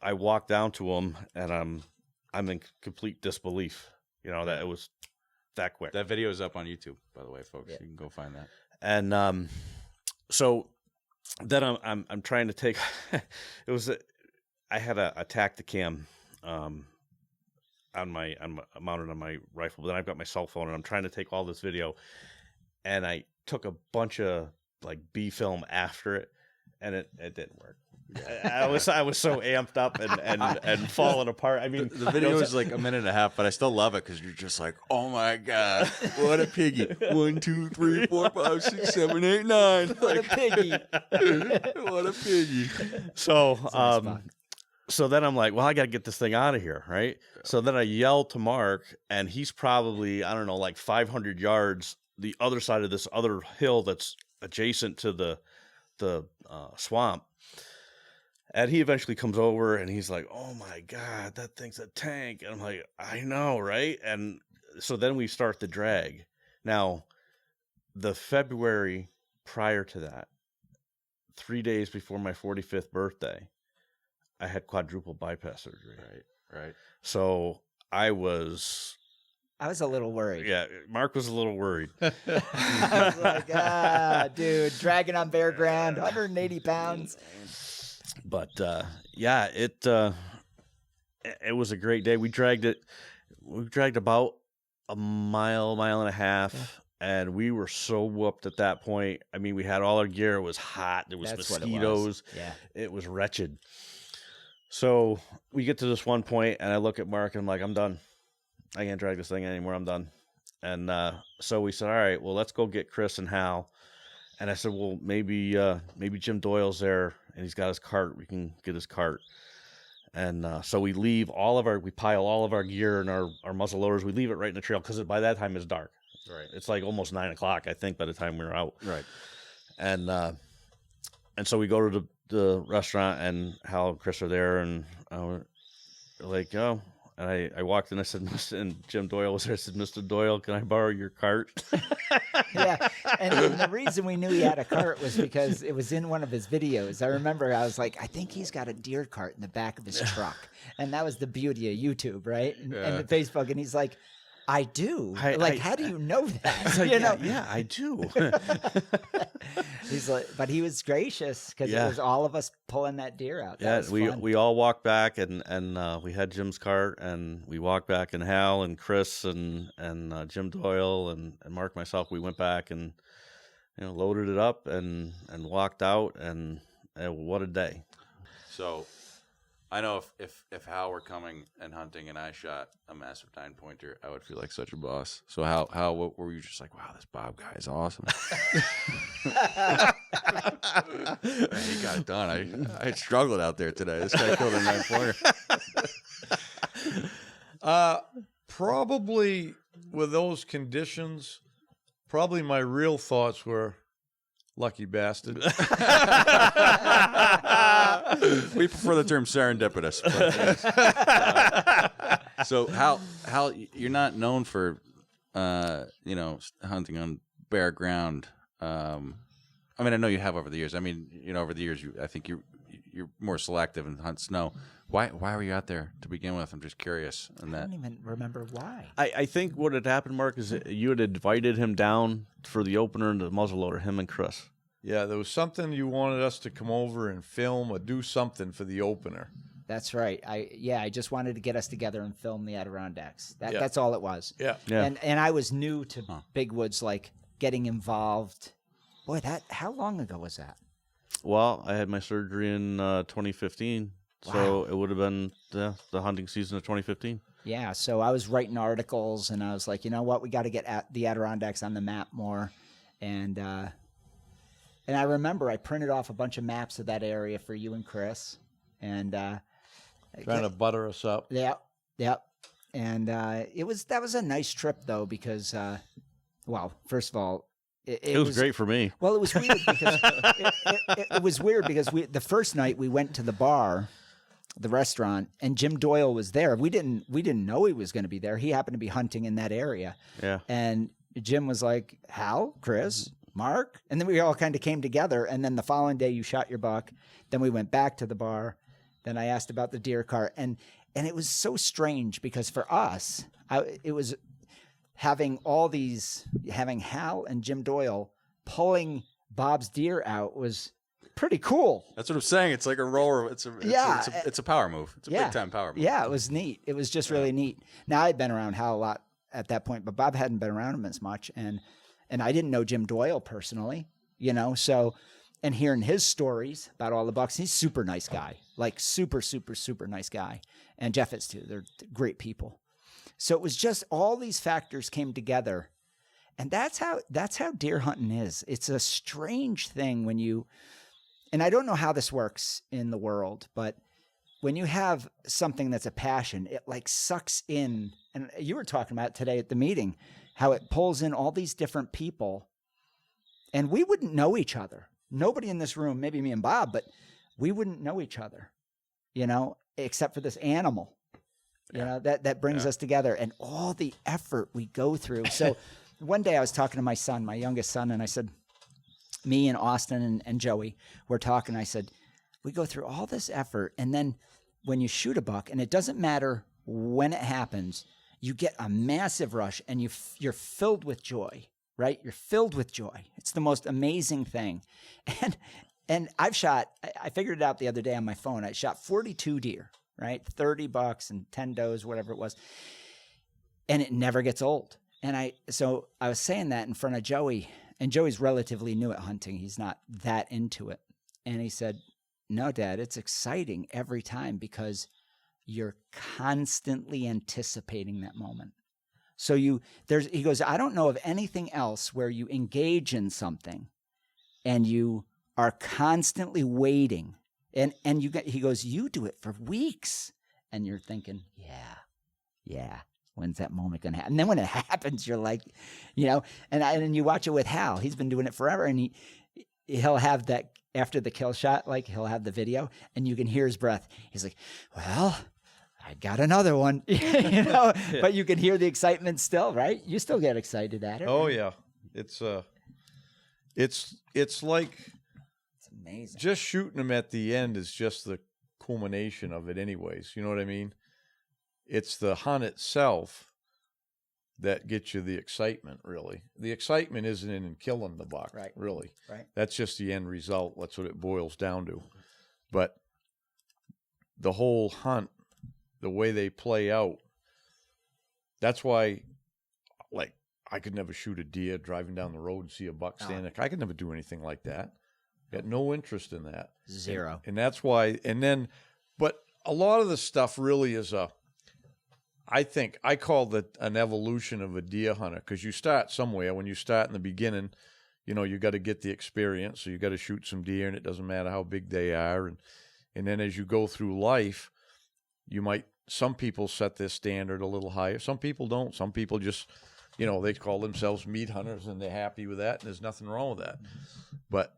I walked down to him, and I'm in complete disbelief, that it was that quick. That video is up on YouTube, by the way, folks. Yeah. You can go find that. And so then I'm trying to take I had a Tacticam mounted on my rifle, but then I've got my cell phone, and I'm trying to take all this video, and I took a bunch of like B film after it, and it didn't work. I was so amped up and falling apart. I mean, the video is like 1.5 minutes, but I still love it because you're just like, oh my God, what a piggy! 1, 2, 3, 4, 5, 6, 7, 8, 9. What a piggy! What a piggy! So then I'm like, well, I got to get this thing out of here, right? Yeah. So then I yell to Mark, and he's probably, I don't know, like 500 yards the other side of this other hill that's adjacent to the swamp. And he eventually comes over, and he's like, oh my God, that thing's a tank. And I'm like, I know, right? And so then we start the drag. Now, the February prior to that, 3 days before my 45th birthday, I had quadruple bypass surgery. Right. So I was a little worried. Yeah, Mark was a little worried. I was like, dude, dragging on bare ground, 180 pounds. But yeah, it was a great day. We dragged about 1.5 miles, and we were so whooped at that point. I mean, we had all our gear. It was hot. There was mosquitoes. Yeah, it was wretched. So we get to this one point, and I look at Mark, and I'm like, I'm done. I can't drag this thing anymore. I'm done. And so we said, all right, well, let's go get Chris and Hal. And I said, well, maybe Jim Doyle's there, and he's got his cart. We can get his cart. And so we pile all of our gear and our muzzle loaders. We leave it right in the trail because by that time it's dark. Right. It's like almost 9:00, I think, by the time we were out. Right. And so we go to the restaurant, and Hal and Chris are there, and we're like, oh. And I walked in, I said, and Jim Doyle was there. I said, Mr. Doyle, can I borrow your cart? Yeah. And the reason we knew he had a cart was because it was in one of his videos. I remember I was like, I think he's got a deer cart in the back of his truck. And that was the beauty of YouTube, right? And Facebook. And he's like, I do. How do you know that? Like, yeah, I do. He's like, but he was gracious because it was all of us pulling that deer out. That we all walked back, and we had Jim's cart, and we walked back, and Hal and Chris and Jim Doyle and Mark, myself, we went back and loaded it up and walked out, and what a day. So I know if Hal were coming and hunting and I shot a massive 9-pointer, I would feel like such a boss. So Hal, what were you just like, wow, this Bob guy is awesome. He got it done. I struggled out there today. This guy killed a 9-pointer. Probably with those conditions, probably my real thoughts were, lucky bastard. We prefer the term serendipitous. So Hal, you're not known for, hunting on bare ground. I mean, I know you have over the years. I mean, over the years, I think you're more selective and hunt snow. Why were you out there to begin with? I'm just curious. And I that don't even remember why. I think what had happened, Mark, is that you had invited him down for the opener and the muzzleloader, him and Chris. Yeah, there was something you wanted us to come over and film or do something for the opener. That's right. I just wanted to get us together and film the Adirondacks. Yeah. That's all it was. Yeah. Yeah. And I was new to Big Woods, like getting involved. Boy, how long ago was that? Well, I had my surgery in 2015, so it would have been the hunting season of 2015. Yeah, so I was writing articles, and I was like, you know what, we got to get the Adirondacks on the map more, and I remember I printed off a bunch of maps of that area for you and Chris, and Trying to butter us up. yeah, and that was a nice trip though because, well, first of all, it was great for me. Well, it was weird because it was weird because the first night we went to the bar, the restaurant, and Jim Doyle was there. We didn't know he was going to be there. He happened to be hunting in that area. Yeah. And Jim was like, Hal, Chris, Mark, and then we all kind of came together. And then the following day, you shot your buck. Then we went back to the bar. Then I asked about the deer cart, and it was so strange because for us, it was having Hal and Jim Doyle pulling Bob's deer out was pretty cool. That's what I'm saying. It's like a roller. It's a power move. It's a big time power move. Yeah, it was neat. It was just really neat. Now I'd been around Hal a lot at that point, but Bob hadn't been around him as much, and I didn't know Jim Doyle personally, so. And hearing his stories about all the bucks, he's a super nice guy, like super, super, super nice guy. And Jeff is too. They're great people. So it was just all these factors came together. And that's how deer hunting is. It's a strange thing when and I don't know how this works in the world, but when you have something that's a passion, it like sucks in. And you were talking about today at the meeting, how it pulls in all these different people. And we wouldn't know each other. Nobody in this room, maybe me and Bob, but we wouldn't know each other, except for this animal, that brings us together and all the effort we go through. So one day I was talking to my son, my youngest son, and I said, me and Austin and Joey were talking. I said, we go through all this effort. And then when you shoot a buck, and it doesn't matter when it happens, you get a massive rush and you're filled with joy. Right? You're filled with joy. It's the most amazing thing. And I figured it out the other day on my phone. I shot 42 deer, right? 30 bucks and 10 does, whatever it was. And it never gets old. So I was saying that in front of Joey, and Joey's relatively new at hunting. He's not that into it. And he said, no, Dad, it's exciting every time because you're constantly anticipating that moment. So he goes, I don't know of anything else where you engage in something and you are constantly waiting. And he goes, you do it for weeks. And you're thinking, yeah, when's that moment going to happen? And then when it happens, you're like, and you watch it with Hal. He's been doing it forever. And he'll have that after the kill shot, like he'll have the video and you can hear his breath. He's like, well, I got another one, but you can hear the excitement still, right? You still get excited at it. Oh right? yeah. It's like it's amazing. Just shooting them at the end is just the culmination of it anyways. You know what I mean? It's the hunt itself that gets you the excitement, really. The excitement isn't in killing the buck, right? Really. Right. That's just the end result. That's what it boils down to. But the whole hunt, the way they play out, that's why, like, I could never shoot a deer driving down the road and see a buck standing. I could never do anything like that. Got no interest in that. Zero. And that's why, but a lot of the stuff really is I call it an evolution of a deer hunter, because you start somewhere. When you start in the beginning, you got to get the experience. So you got to shoot some deer, and it doesn't matter how big they are. And then as you go through life, some people set their standard a little higher. Some people don't. Some people just, they call themselves meat hunters and they're happy with that. And there's nothing wrong with that. But,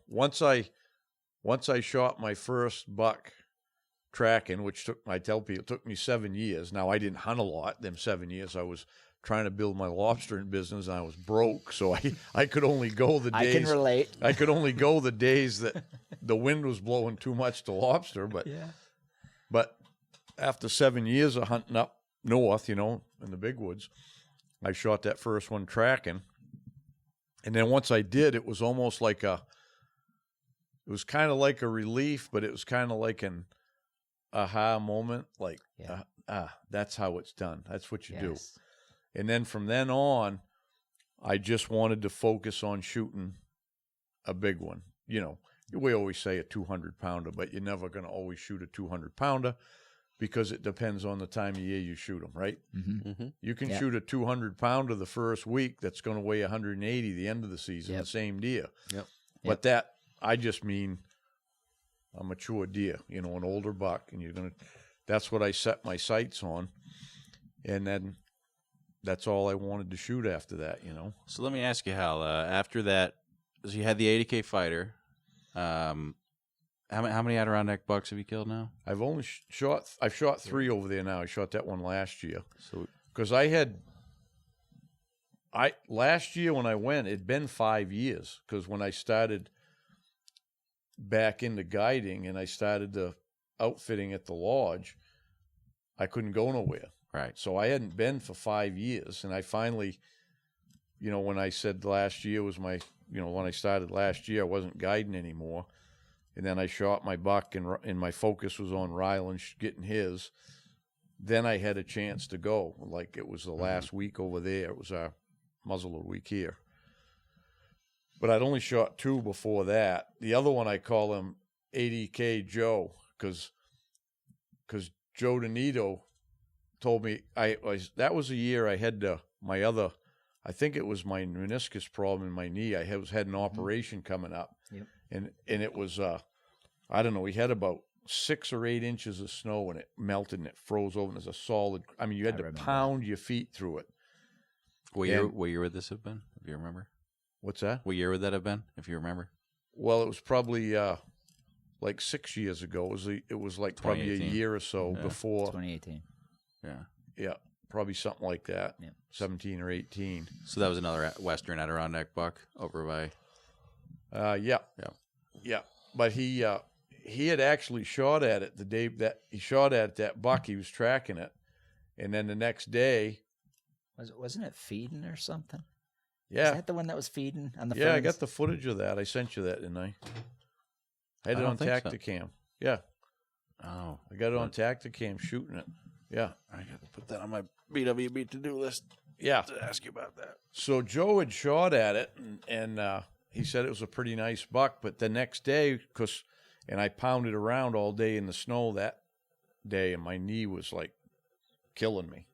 once I shot my first buck tracking, which took me 7 years. Now I didn't hunt a lot them 7 years. I was trying to build my lobstering business. And I was broke, so I could only go the days. I can relate. I could only go the days that the wind was blowing too much to lobster. But after 7 years of hunting up north, in the big woods, I shot that first one tracking. And then once I did, it was almost like it was kind of like a relief, but it was kind of like an aha moment. Like, that's how it's done. That's what you do. And then from then on, I just wanted to focus on shooting a big one. We always say a 200-pounder, but you're never going to always shoot a 200-pounder because it depends on the time of year you shoot them, right? Mm-hmm. Mm-hmm. You can shoot a 200-pounder the first week that's going to weigh 180 the end of the season, the same deer. Yep. But that, I just mean a mature deer, an older buck, and that's what I set my sights on. And then that's all I wanted to shoot after that, So let me ask you, Hal, after that, so you had the 80K fighter. How many Adirondack bucks have you killed now? I've only I've shot 3 over there now. I shot that one last year. So, because last year when I went, it'd been 5 years. Because when I started back into guiding and I started the outfitting at the lodge, I couldn't go nowhere. right. So I hadn't been for 5 years. And I finally, when I said last year was my, when I started last year, I wasn't guiding anymore. And then I shot my buck, and my focus was on Ryland getting his. Then I had a chance to go. Like, it was the last week over there. It was our muzzleloader week here. But I'd only shot 2 before that. The other one I call him 80K Joe, because Joe Denito told me that was the year I had I think it was my meniscus problem in my knee. I had an operation coming up. Yep. And it was, I don't know, we had about 6 or 8 inches of snow, and it melted and it froze over, and it was a solid, you had to pound your feet through it. What year would this have been, if you remember? What's that? What year would that have been, if you remember? Well, it was probably like 6 years ago. It was like probably a year or so before. 2018. Yeah, probably something like that. Yeah. 17 or 18. So that was another Western Adirondack buck over by... Yeah. But he had actually shot at it the day that he shot at that buck. He was tracking it, and then the next day, wasn't it feeding or something? Yeah, is that the one that was feeding on the? Yeah, ferns? I got the footage of that. I sent you that, didn't I? I had it on Tacticam. Yeah. Oh, I got it on Tacticam shooting it. Yeah, I got to put that on my BWB to-do list. Yeah, to ask you about that. So Joe had shot at it, and he said it was a pretty nice buck. But the next day, and I pounded around all day in the snow that day, and my knee was like killing me.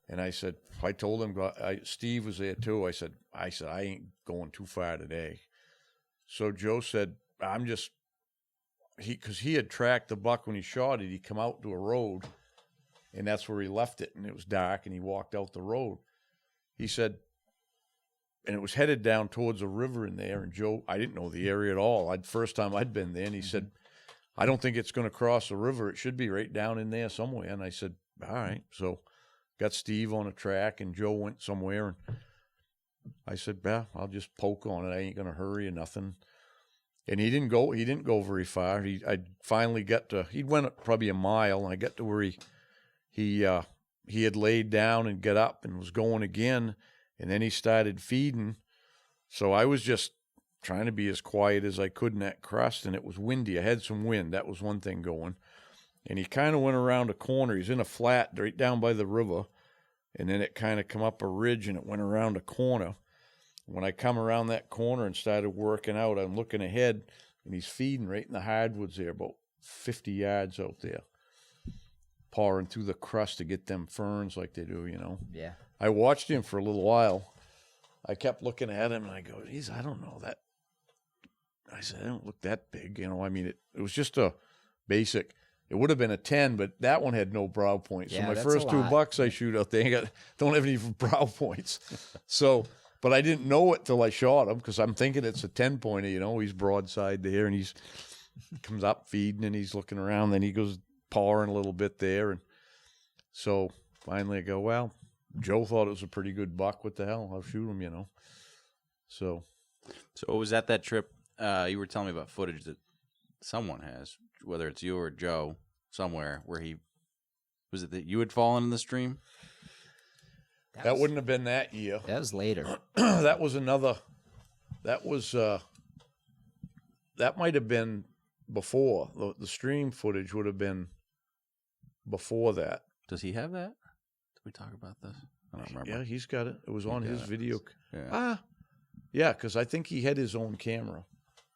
And I said, I told him, Steve was there too. I said, I ain't going too far today. So Joe said, because he had tracked the buck when he shot it. He come out to a road, and that's where he left it. And it was dark, and he walked out the road. He said, and it was headed down towards a river in there. And Joe, I didn't know the area at all. First time I'd been there. And he said, I don't think it's going to cross the river. It should be right down in there somewhere. And I said, all right. So got Steve on a track, and Joe went somewhere. And I said, I'll just poke on it. I ain't going to hurry or nothing. And he didn't go very far. I finally got to, he went probably a mile, and I got to where he had laid down and got up and was going again. And then he started feeding. So I was just trying to be as quiet as I could in that crust, and it was windy. I had some wind. That was one thing going. And he kind of went around a corner. He's in a flat right down by the river, and then it kind of come up a ridge, and it went around a corner. When I come around that corner and started working out, I'm looking ahead, and he's feeding right in the hardwoods there, about 50 yards out there, pawing through the crust to get them ferns like they do, Yeah. I watched him for a little while. I kept looking at him, and I go, geez, I don't know that. I said, I don't look that big. It was just a basic. It would have been a 10, but that one had no brow points. Yeah, so my that's first a 2 lot. bucks I shoot out there don't have any brow points. But I didn't know it till I shot him, because I'm thinking it's a 10-pointer, he's broadside there, and he comes up feeding, and he's looking around. Then he goes pawing a little bit there. And so finally I go, well, Joe thought it was a pretty good buck. What the hell? I'll shoot him, you know. So So was at that trip, you were telling me about footage that someone has, whether it's you or Joe, somewhere, where was it that you had fallen in the stream? that wouldn't have been that year. That was later. That was another. That was that might have been before. The stream footage would have been before that. Does he have that? Did we talk about this? I don't remember. Yeah, he's got it. It was on his video. Yeah. Yeah, because I think he had his own camera.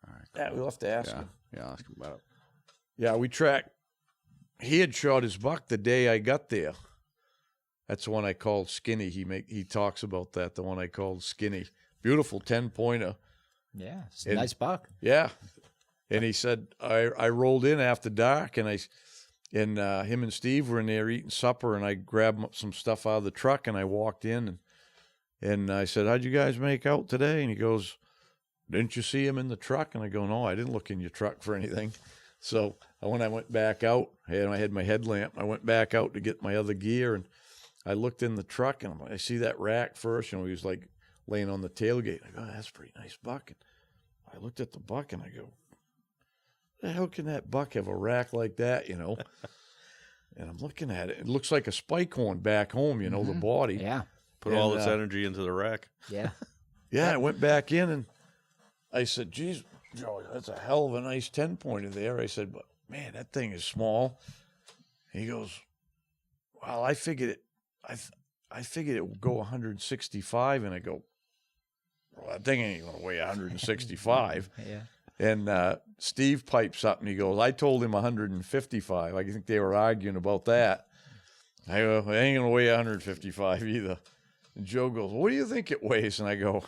All right. Yeah, we'll have to ask him. Yeah, I'll ask him about it. Yeah, we tracked. He had shot his buck the day I got there. That's the one I called Skinny. He talks about that. The one I called Skinny. Beautiful 10-pointer. Yeah, it's a nice buck. Yeah, and he said I rolled in after dark, and him and Steve were in there eating supper, and I grabbed some stuff out of the truck, and I walked in, and I said, "How'd you guys make out today?" And he goes, "Didn't you see him in the truck?" And I go, "No, I didn't look in your truck for anything." So when I went back out, and I had my headlamp, I went back out to get my other gear, and I looked in the truck, and I see that rack first. You know, he was like laying on the tailgate. I go, "That's a pretty nice buck." And I looked at the buck, and I go, "The hell can that buck have a rack like that?" You know. And I'm looking at it. It looks like a spike horn back home. You know, the body. Yeah, Put all this energy into the rack. yeah. Yeah, I went back in, and I said, "Geez, Joe, that's a hell of a nice 10-pointer there." I said, "But man, that thing is small." He goes, "Well, I figured it. I figured it would go 165." And I go, "Well, that thing ain't gonna weigh 165." Yeah. And Steve pipes up and he goes, "I told him 155. I think they were arguing about that. I go, "It ain't gonna weigh 155 either." And Joe goes, "What do you think it weighs?" And I go,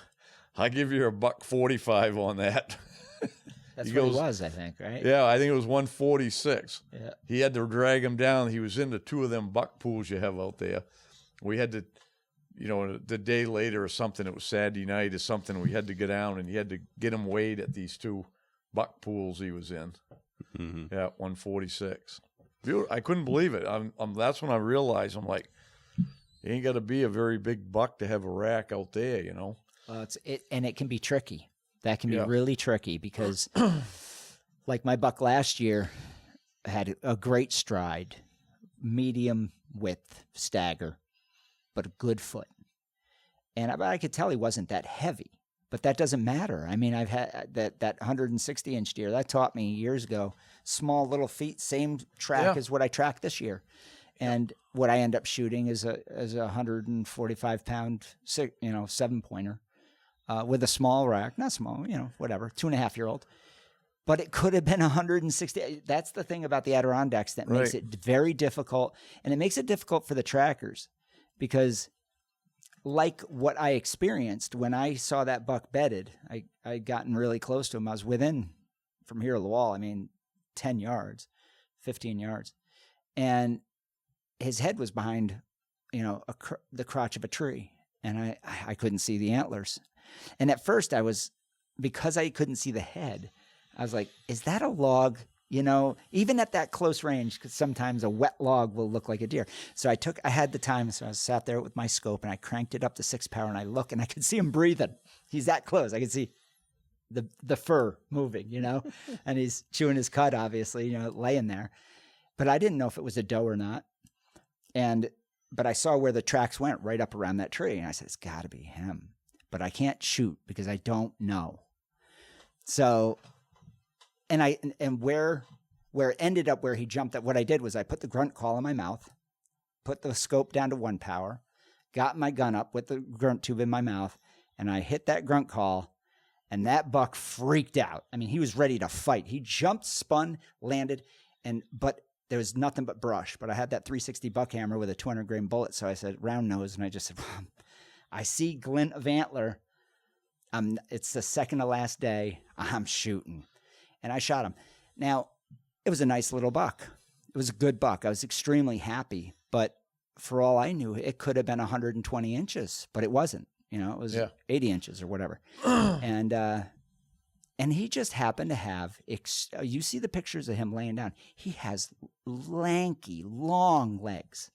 "I'll give you a $145 on that." That's He what goes, it was, I think, right? Yeah, I think it was 146. Yeah. He had to drag him down. He was into two of them buck pools you have out there. We had to, you know, the day later or something, it was Saturday night or something, we had to go down and he had to get him weighed at these two buck pools he was in. Mm-hmm. Yeah, 146. I couldn't believe it. That's when I realized, I'm like, you ain't got to be a very big buck to have a rack out there, you know? And it can be tricky. That can be Yeah. really tricky because, like my buck last year, had a great stride, medium width stagger, but a good foot. And I could tell he wasn't that heavy, but that doesn't matter. I mean, I've had that 160-inch deer that taught me years ago. Small little feet, same track as what I tracked this year, and what I end up shooting is a 145-pound 7-pointer with a small rack, not small, whatever, 2.5-year-old. But it could have been 160. That's the thing about the Adirondacks that makes it very difficult, and it makes it difficult for the trackers because, like what I experienced when I saw that buck bedded, I'd gotten really close to him. I was within, from here to the wall, 10 yards, 15 yards. And his head was behind, the crotch of a tree. And I couldn't see the antlers. And at first because I couldn't see the head, I was like, is that a log? Even at that close range, because sometimes a wet log will look like a deer. So I had the time, so I sat there with my scope and I cranked it up to 6 power and I look and I could see him breathing. He's that close. I could see the fur moving, and he's chewing his cud, obviously, laying there. But I didn't know if it was a doe or not. But I saw where the tracks went right up around that tree. And I said, it's got to be him. But I can't shoot because I don't know. So, and where it ended up where he jumped at, what I did was I put the grunt call in my mouth, put the scope down to 1 power, got my gun up with the grunt tube in my mouth, and I hit that grunt call. And that buck freaked out. He was ready to fight. He jumped, spun, landed, but there was nothing but brush. But I had that 360 buck hammer with a 200-grain bullet, so I said, round nose, and I just said, I see glint of antler. It's the second to last day. I'm shooting. And I shot him. Now, it was a nice little buck. It was a good buck. I was extremely happy. But for all I knew, it could have been 120 inches, but it wasn't. It was 80 inches or whatever. And he just happened to have, you see the pictures of him laying down. He has lanky, long legs,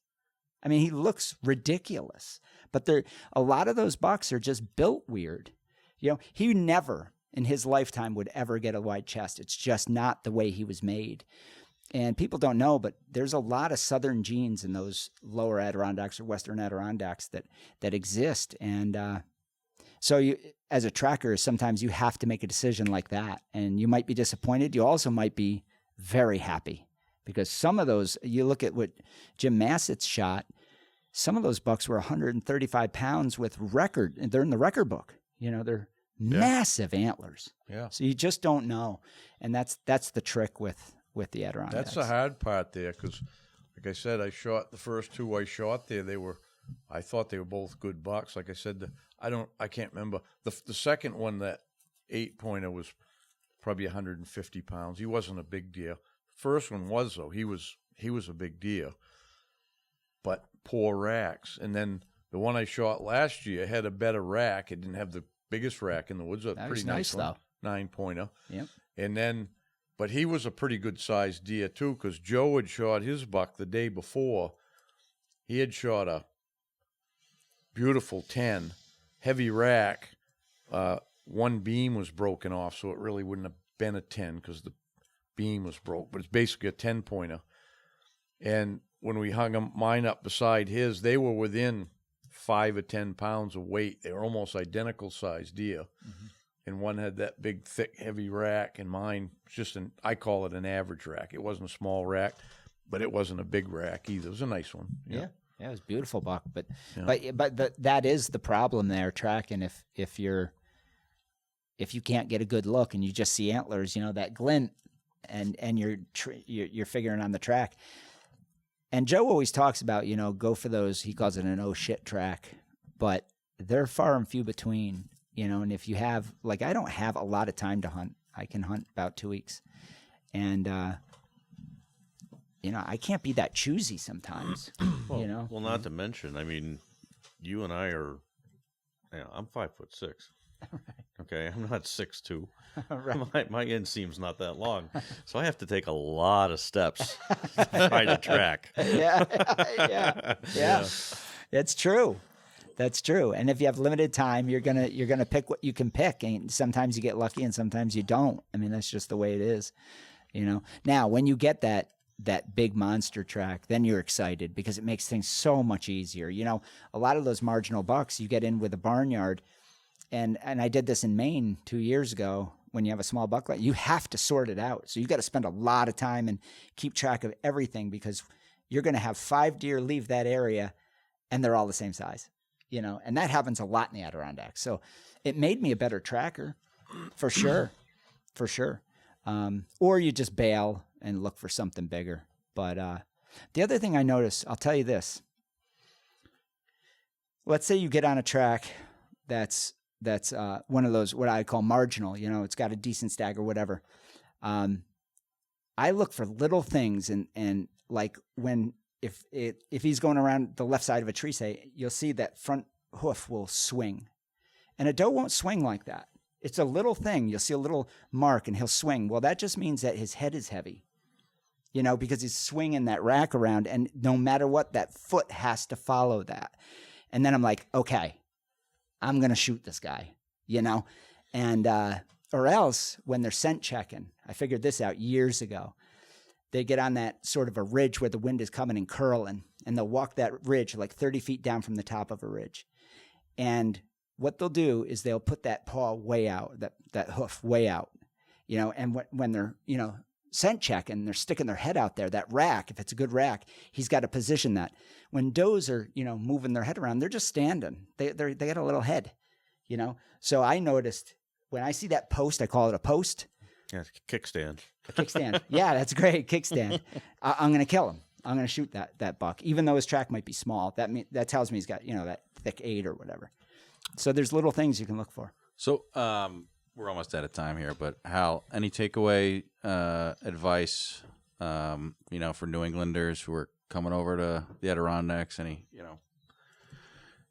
I mean, he looks ridiculous. But a lot of those bucks are just built weird. You know, he never in his lifetime would ever get a wide chest. It's just not the way he was made. And people don't know, but there's a lot of southern genes in those lower Adirondacks or western Adirondacks that exist. And so you, as a tracker, sometimes you have to make a decision like that. And you might be disappointed. You also might be very happy because some of those, you look at what Jim Massett's shot, some of those bucks were 135 pounds with record, and they're in the record book. You know, they're massive antlers. Yeah. So you just don't know. And that's the trick with the Adirondacks. That's the hard part there because, like I said, I shot the first two I shot there. I thought they were both good bucks. Like I said, I can't remember. The second one, that 8-pointer, was probably 150 pounds. He wasn't a big deer. First one was, though. He was a big deer, but poor racks. And then the one I shot last year had a better rack. It didn't have the biggest rack in the woods. That pretty was nice one, though. 9-pointer. Yep. And then, but he was a pretty good sized deer too, because Joe had shot his buck the day before. He had shot a beautiful 10, heavy rack. One beam was broken off, so it really wouldn't have been a 10 because the beam was broke. But it's basically a 10-pointer. And when we hung mine up beside his, they were within 5 or 10 pounds of weight. They were almost identical sized deer. Mm-hmm. And one had that big, thick, heavy rack, and mine was just I call it an average rack. It wasn't a small rack, but it wasn't a big rack either. It was a nice one. Yeah, it was a beautiful buck. But that is the problem there, tracking. If you can't get a good look and you just see antlers, you know, that glint, and you're figuring on the track. And Joe always talks about, you know, go for those. He calls it an oh shit track, but they're far and few between. You know, and if you have, like, I don't have a lot of time to hunt. I can hunt about 2 weeks. And, you know, I can't be that choosy sometimes, well, you know? Well, not to mention, I mean, you and I are, you know, I'm 5'6". Right. Okay, I'm not 6'2". Right. My inseam's not that long, so I have to take a lot of steps to find a track. Yeah. It's true. That's true. And if you have limited time, you're gonna pick what you can pick. And sometimes you get lucky and sometimes you don't. I mean, that's just the way it is. You know. Now, when you get that big monster track, then you're excited because it makes things so much easier. You know, a lot of those marginal bucks, you get in with a barnyard, and I did this in Maine 2 years ago. When you have a small buck, you have to sort it out. So you've got to spend a lot of time and keep track of everything because you're going to have 5 deer leave that area, and they're all the same size. You know, and that happens a lot in the Adirondacks. So it made me a better tracker, for sure. Or you just bail and look for something bigger. But the other thing I noticed, I'll tell you this. Let's say you get on a track that's one of those, what I call marginal, you know, it's got a decent stag or whatever. I look for little things and like when, if he's going around the left side of a tree, say, you'll see that front hoof will swing. And a doe won't swing like that. It's a little thing. You'll see a little mark and he'll swing. Well, that just means that his head is heavy, you know, because he's swinging that rack around, and no matter what, that foot has to follow that. And then I'm like, okay, I'm going to shoot this guy, you know, and, or else when they're scent checking, I figured this out years ago. They get on that sort of a ridge where the wind is coming and curling, and they'll walk that ridge like 30 feet down from the top of a ridge. And what they'll do is they'll put that paw way out, that hoof way out, you know, and when they're, you know, scent checking, they're sticking their head out there, that rack, if it's a good rack, he's got to position that. When does are, you know, moving their head around, they're just standing. They got a little head, you know. So I noticed when I see that post, I call it a post. Yeah, kickstand. A kickstand. Yeah, that's great. Kickstand. I'm going to kill him. I'm going to shoot that buck, even though his track might be small. That tells me he's got, you know, that thick 8 or whatever. So there's little things you can look for. So we're almost out of time here, but Hal, any takeaway advice, you know, for New Englanders who are coming over to the Adirondacks? Any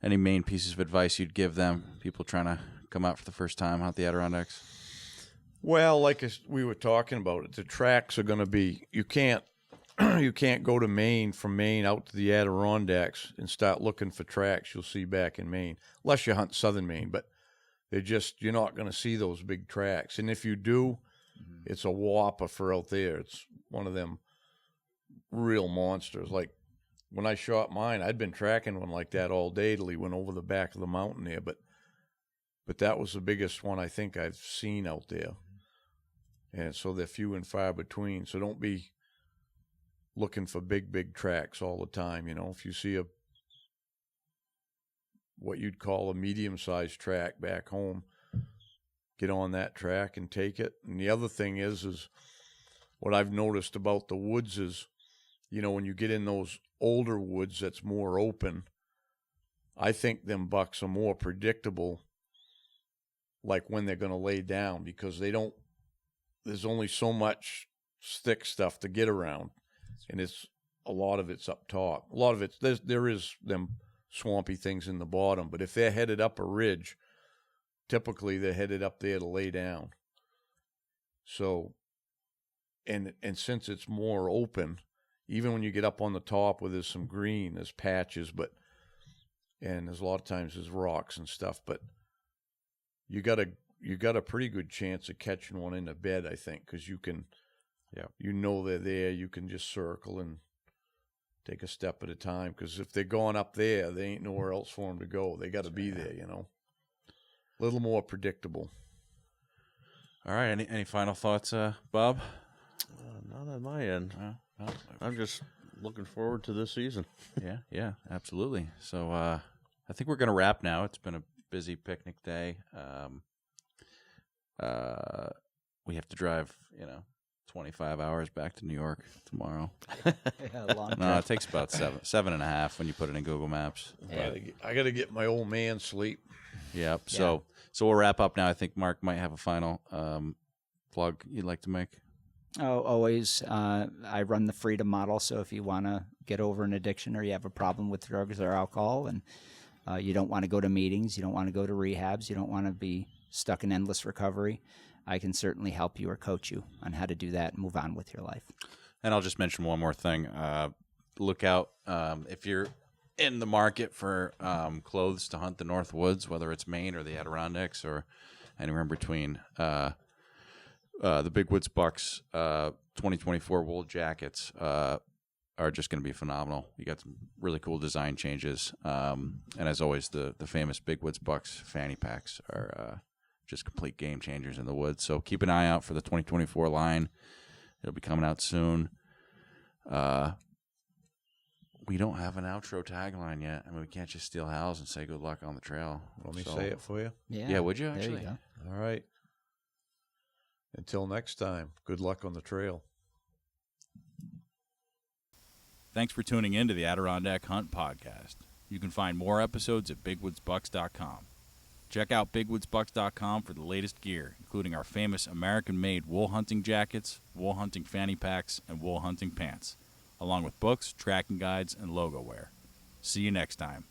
main pieces of advice you'd give them? People trying to come out for the first time out the Adirondacks. Well, like we were talking about it, the tracks are going to be, you can't you can't go to Maine, from Maine out to the Adirondacks and start looking for tracks you'll see back in Maine, unless you hunt southern Maine. But you're not going to see those big tracks. And if you do, it's a whopper for out there. It's one of them real monsters. Like when I shot mine, I'd been tracking one like that all day till he went over the back of the mountain there. But that was the biggest one I think I've seen out there. And so they're few and far between. So don't be looking for big tracks all the time. If you see what you'd call a medium-sized track back home, get on that track and take it. And the other thing is what I've noticed about the woods is, when you get in those older woods that's more open, I think them bucks are more predictable, like when they're going to lay down, because there's only so much thick stuff to get around, and a lot of it's up top. A lot of there is them swampy things in the bottom, but if they're headed up a ridge, typically they're headed up there to lay down. So, and since it's more open, even when you get up on the top where there's some green, there's patches, and there's a lot of times there's rocks and stuff, but you got a pretty good chance of catching one in a bed, I think, because you can, they're there. You can just circle and take a step at a time, because if they're going up there, they ain't nowhere else for them to go. They got to be there, A little more predictable. All right. Any final thoughts, Bob? Not on my end. I'm just looking forward to this season. Yeah, absolutely. So I think we're going to wrap now. It's been a busy picnic day. We have to drive, 25 hours back to New York tomorrow. Long No, trip. it takes about 7.5 when you put it in Google Maps. I got to get my old man sleep. Yep. So we'll wrap up now. I think Mark might have a final plug you'd like to make. Oh, always. I run the freedom model, so if you want to get over an addiction or you have a problem with drugs or alcohol, and you don't want to go to meetings, you don't want to go to rehabs, you don't want to be stuck in endless recovery, I can certainly help you or coach you on how to do that and move on with your life. And I'll just mention one more thing. Look out if you're in the market for clothes to hunt the North Woods, whether it's Maine or the Adirondacks or anywhere in between. The Big Woods Bucks 2024 wool jackets are just going to be phenomenal. You got some really cool design changes. And as always, the famous Big Woods Bucks fanny packs are just complete game changers in the woods. So keep an eye out for the 2024 line. It'll be coming out soon. We don't have an outro tagline yet. I mean, we can't just steal Hal's and say good luck on the trail. Want me to say it for you? Yeah, would you actually? There you go. All right. Until next time, good luck on the trail. Thanks for tuning in to the Adirondack Hunt Podcast. You can find more episodes at bigwoodsbucks.com. Check out bigwoodsbucks.com for the latest gear, including our famous American-made wool hunting jackets, wool hunting fanny packs, and wool hunting pants, along with books, tracking guides, and logo wear. See you next time.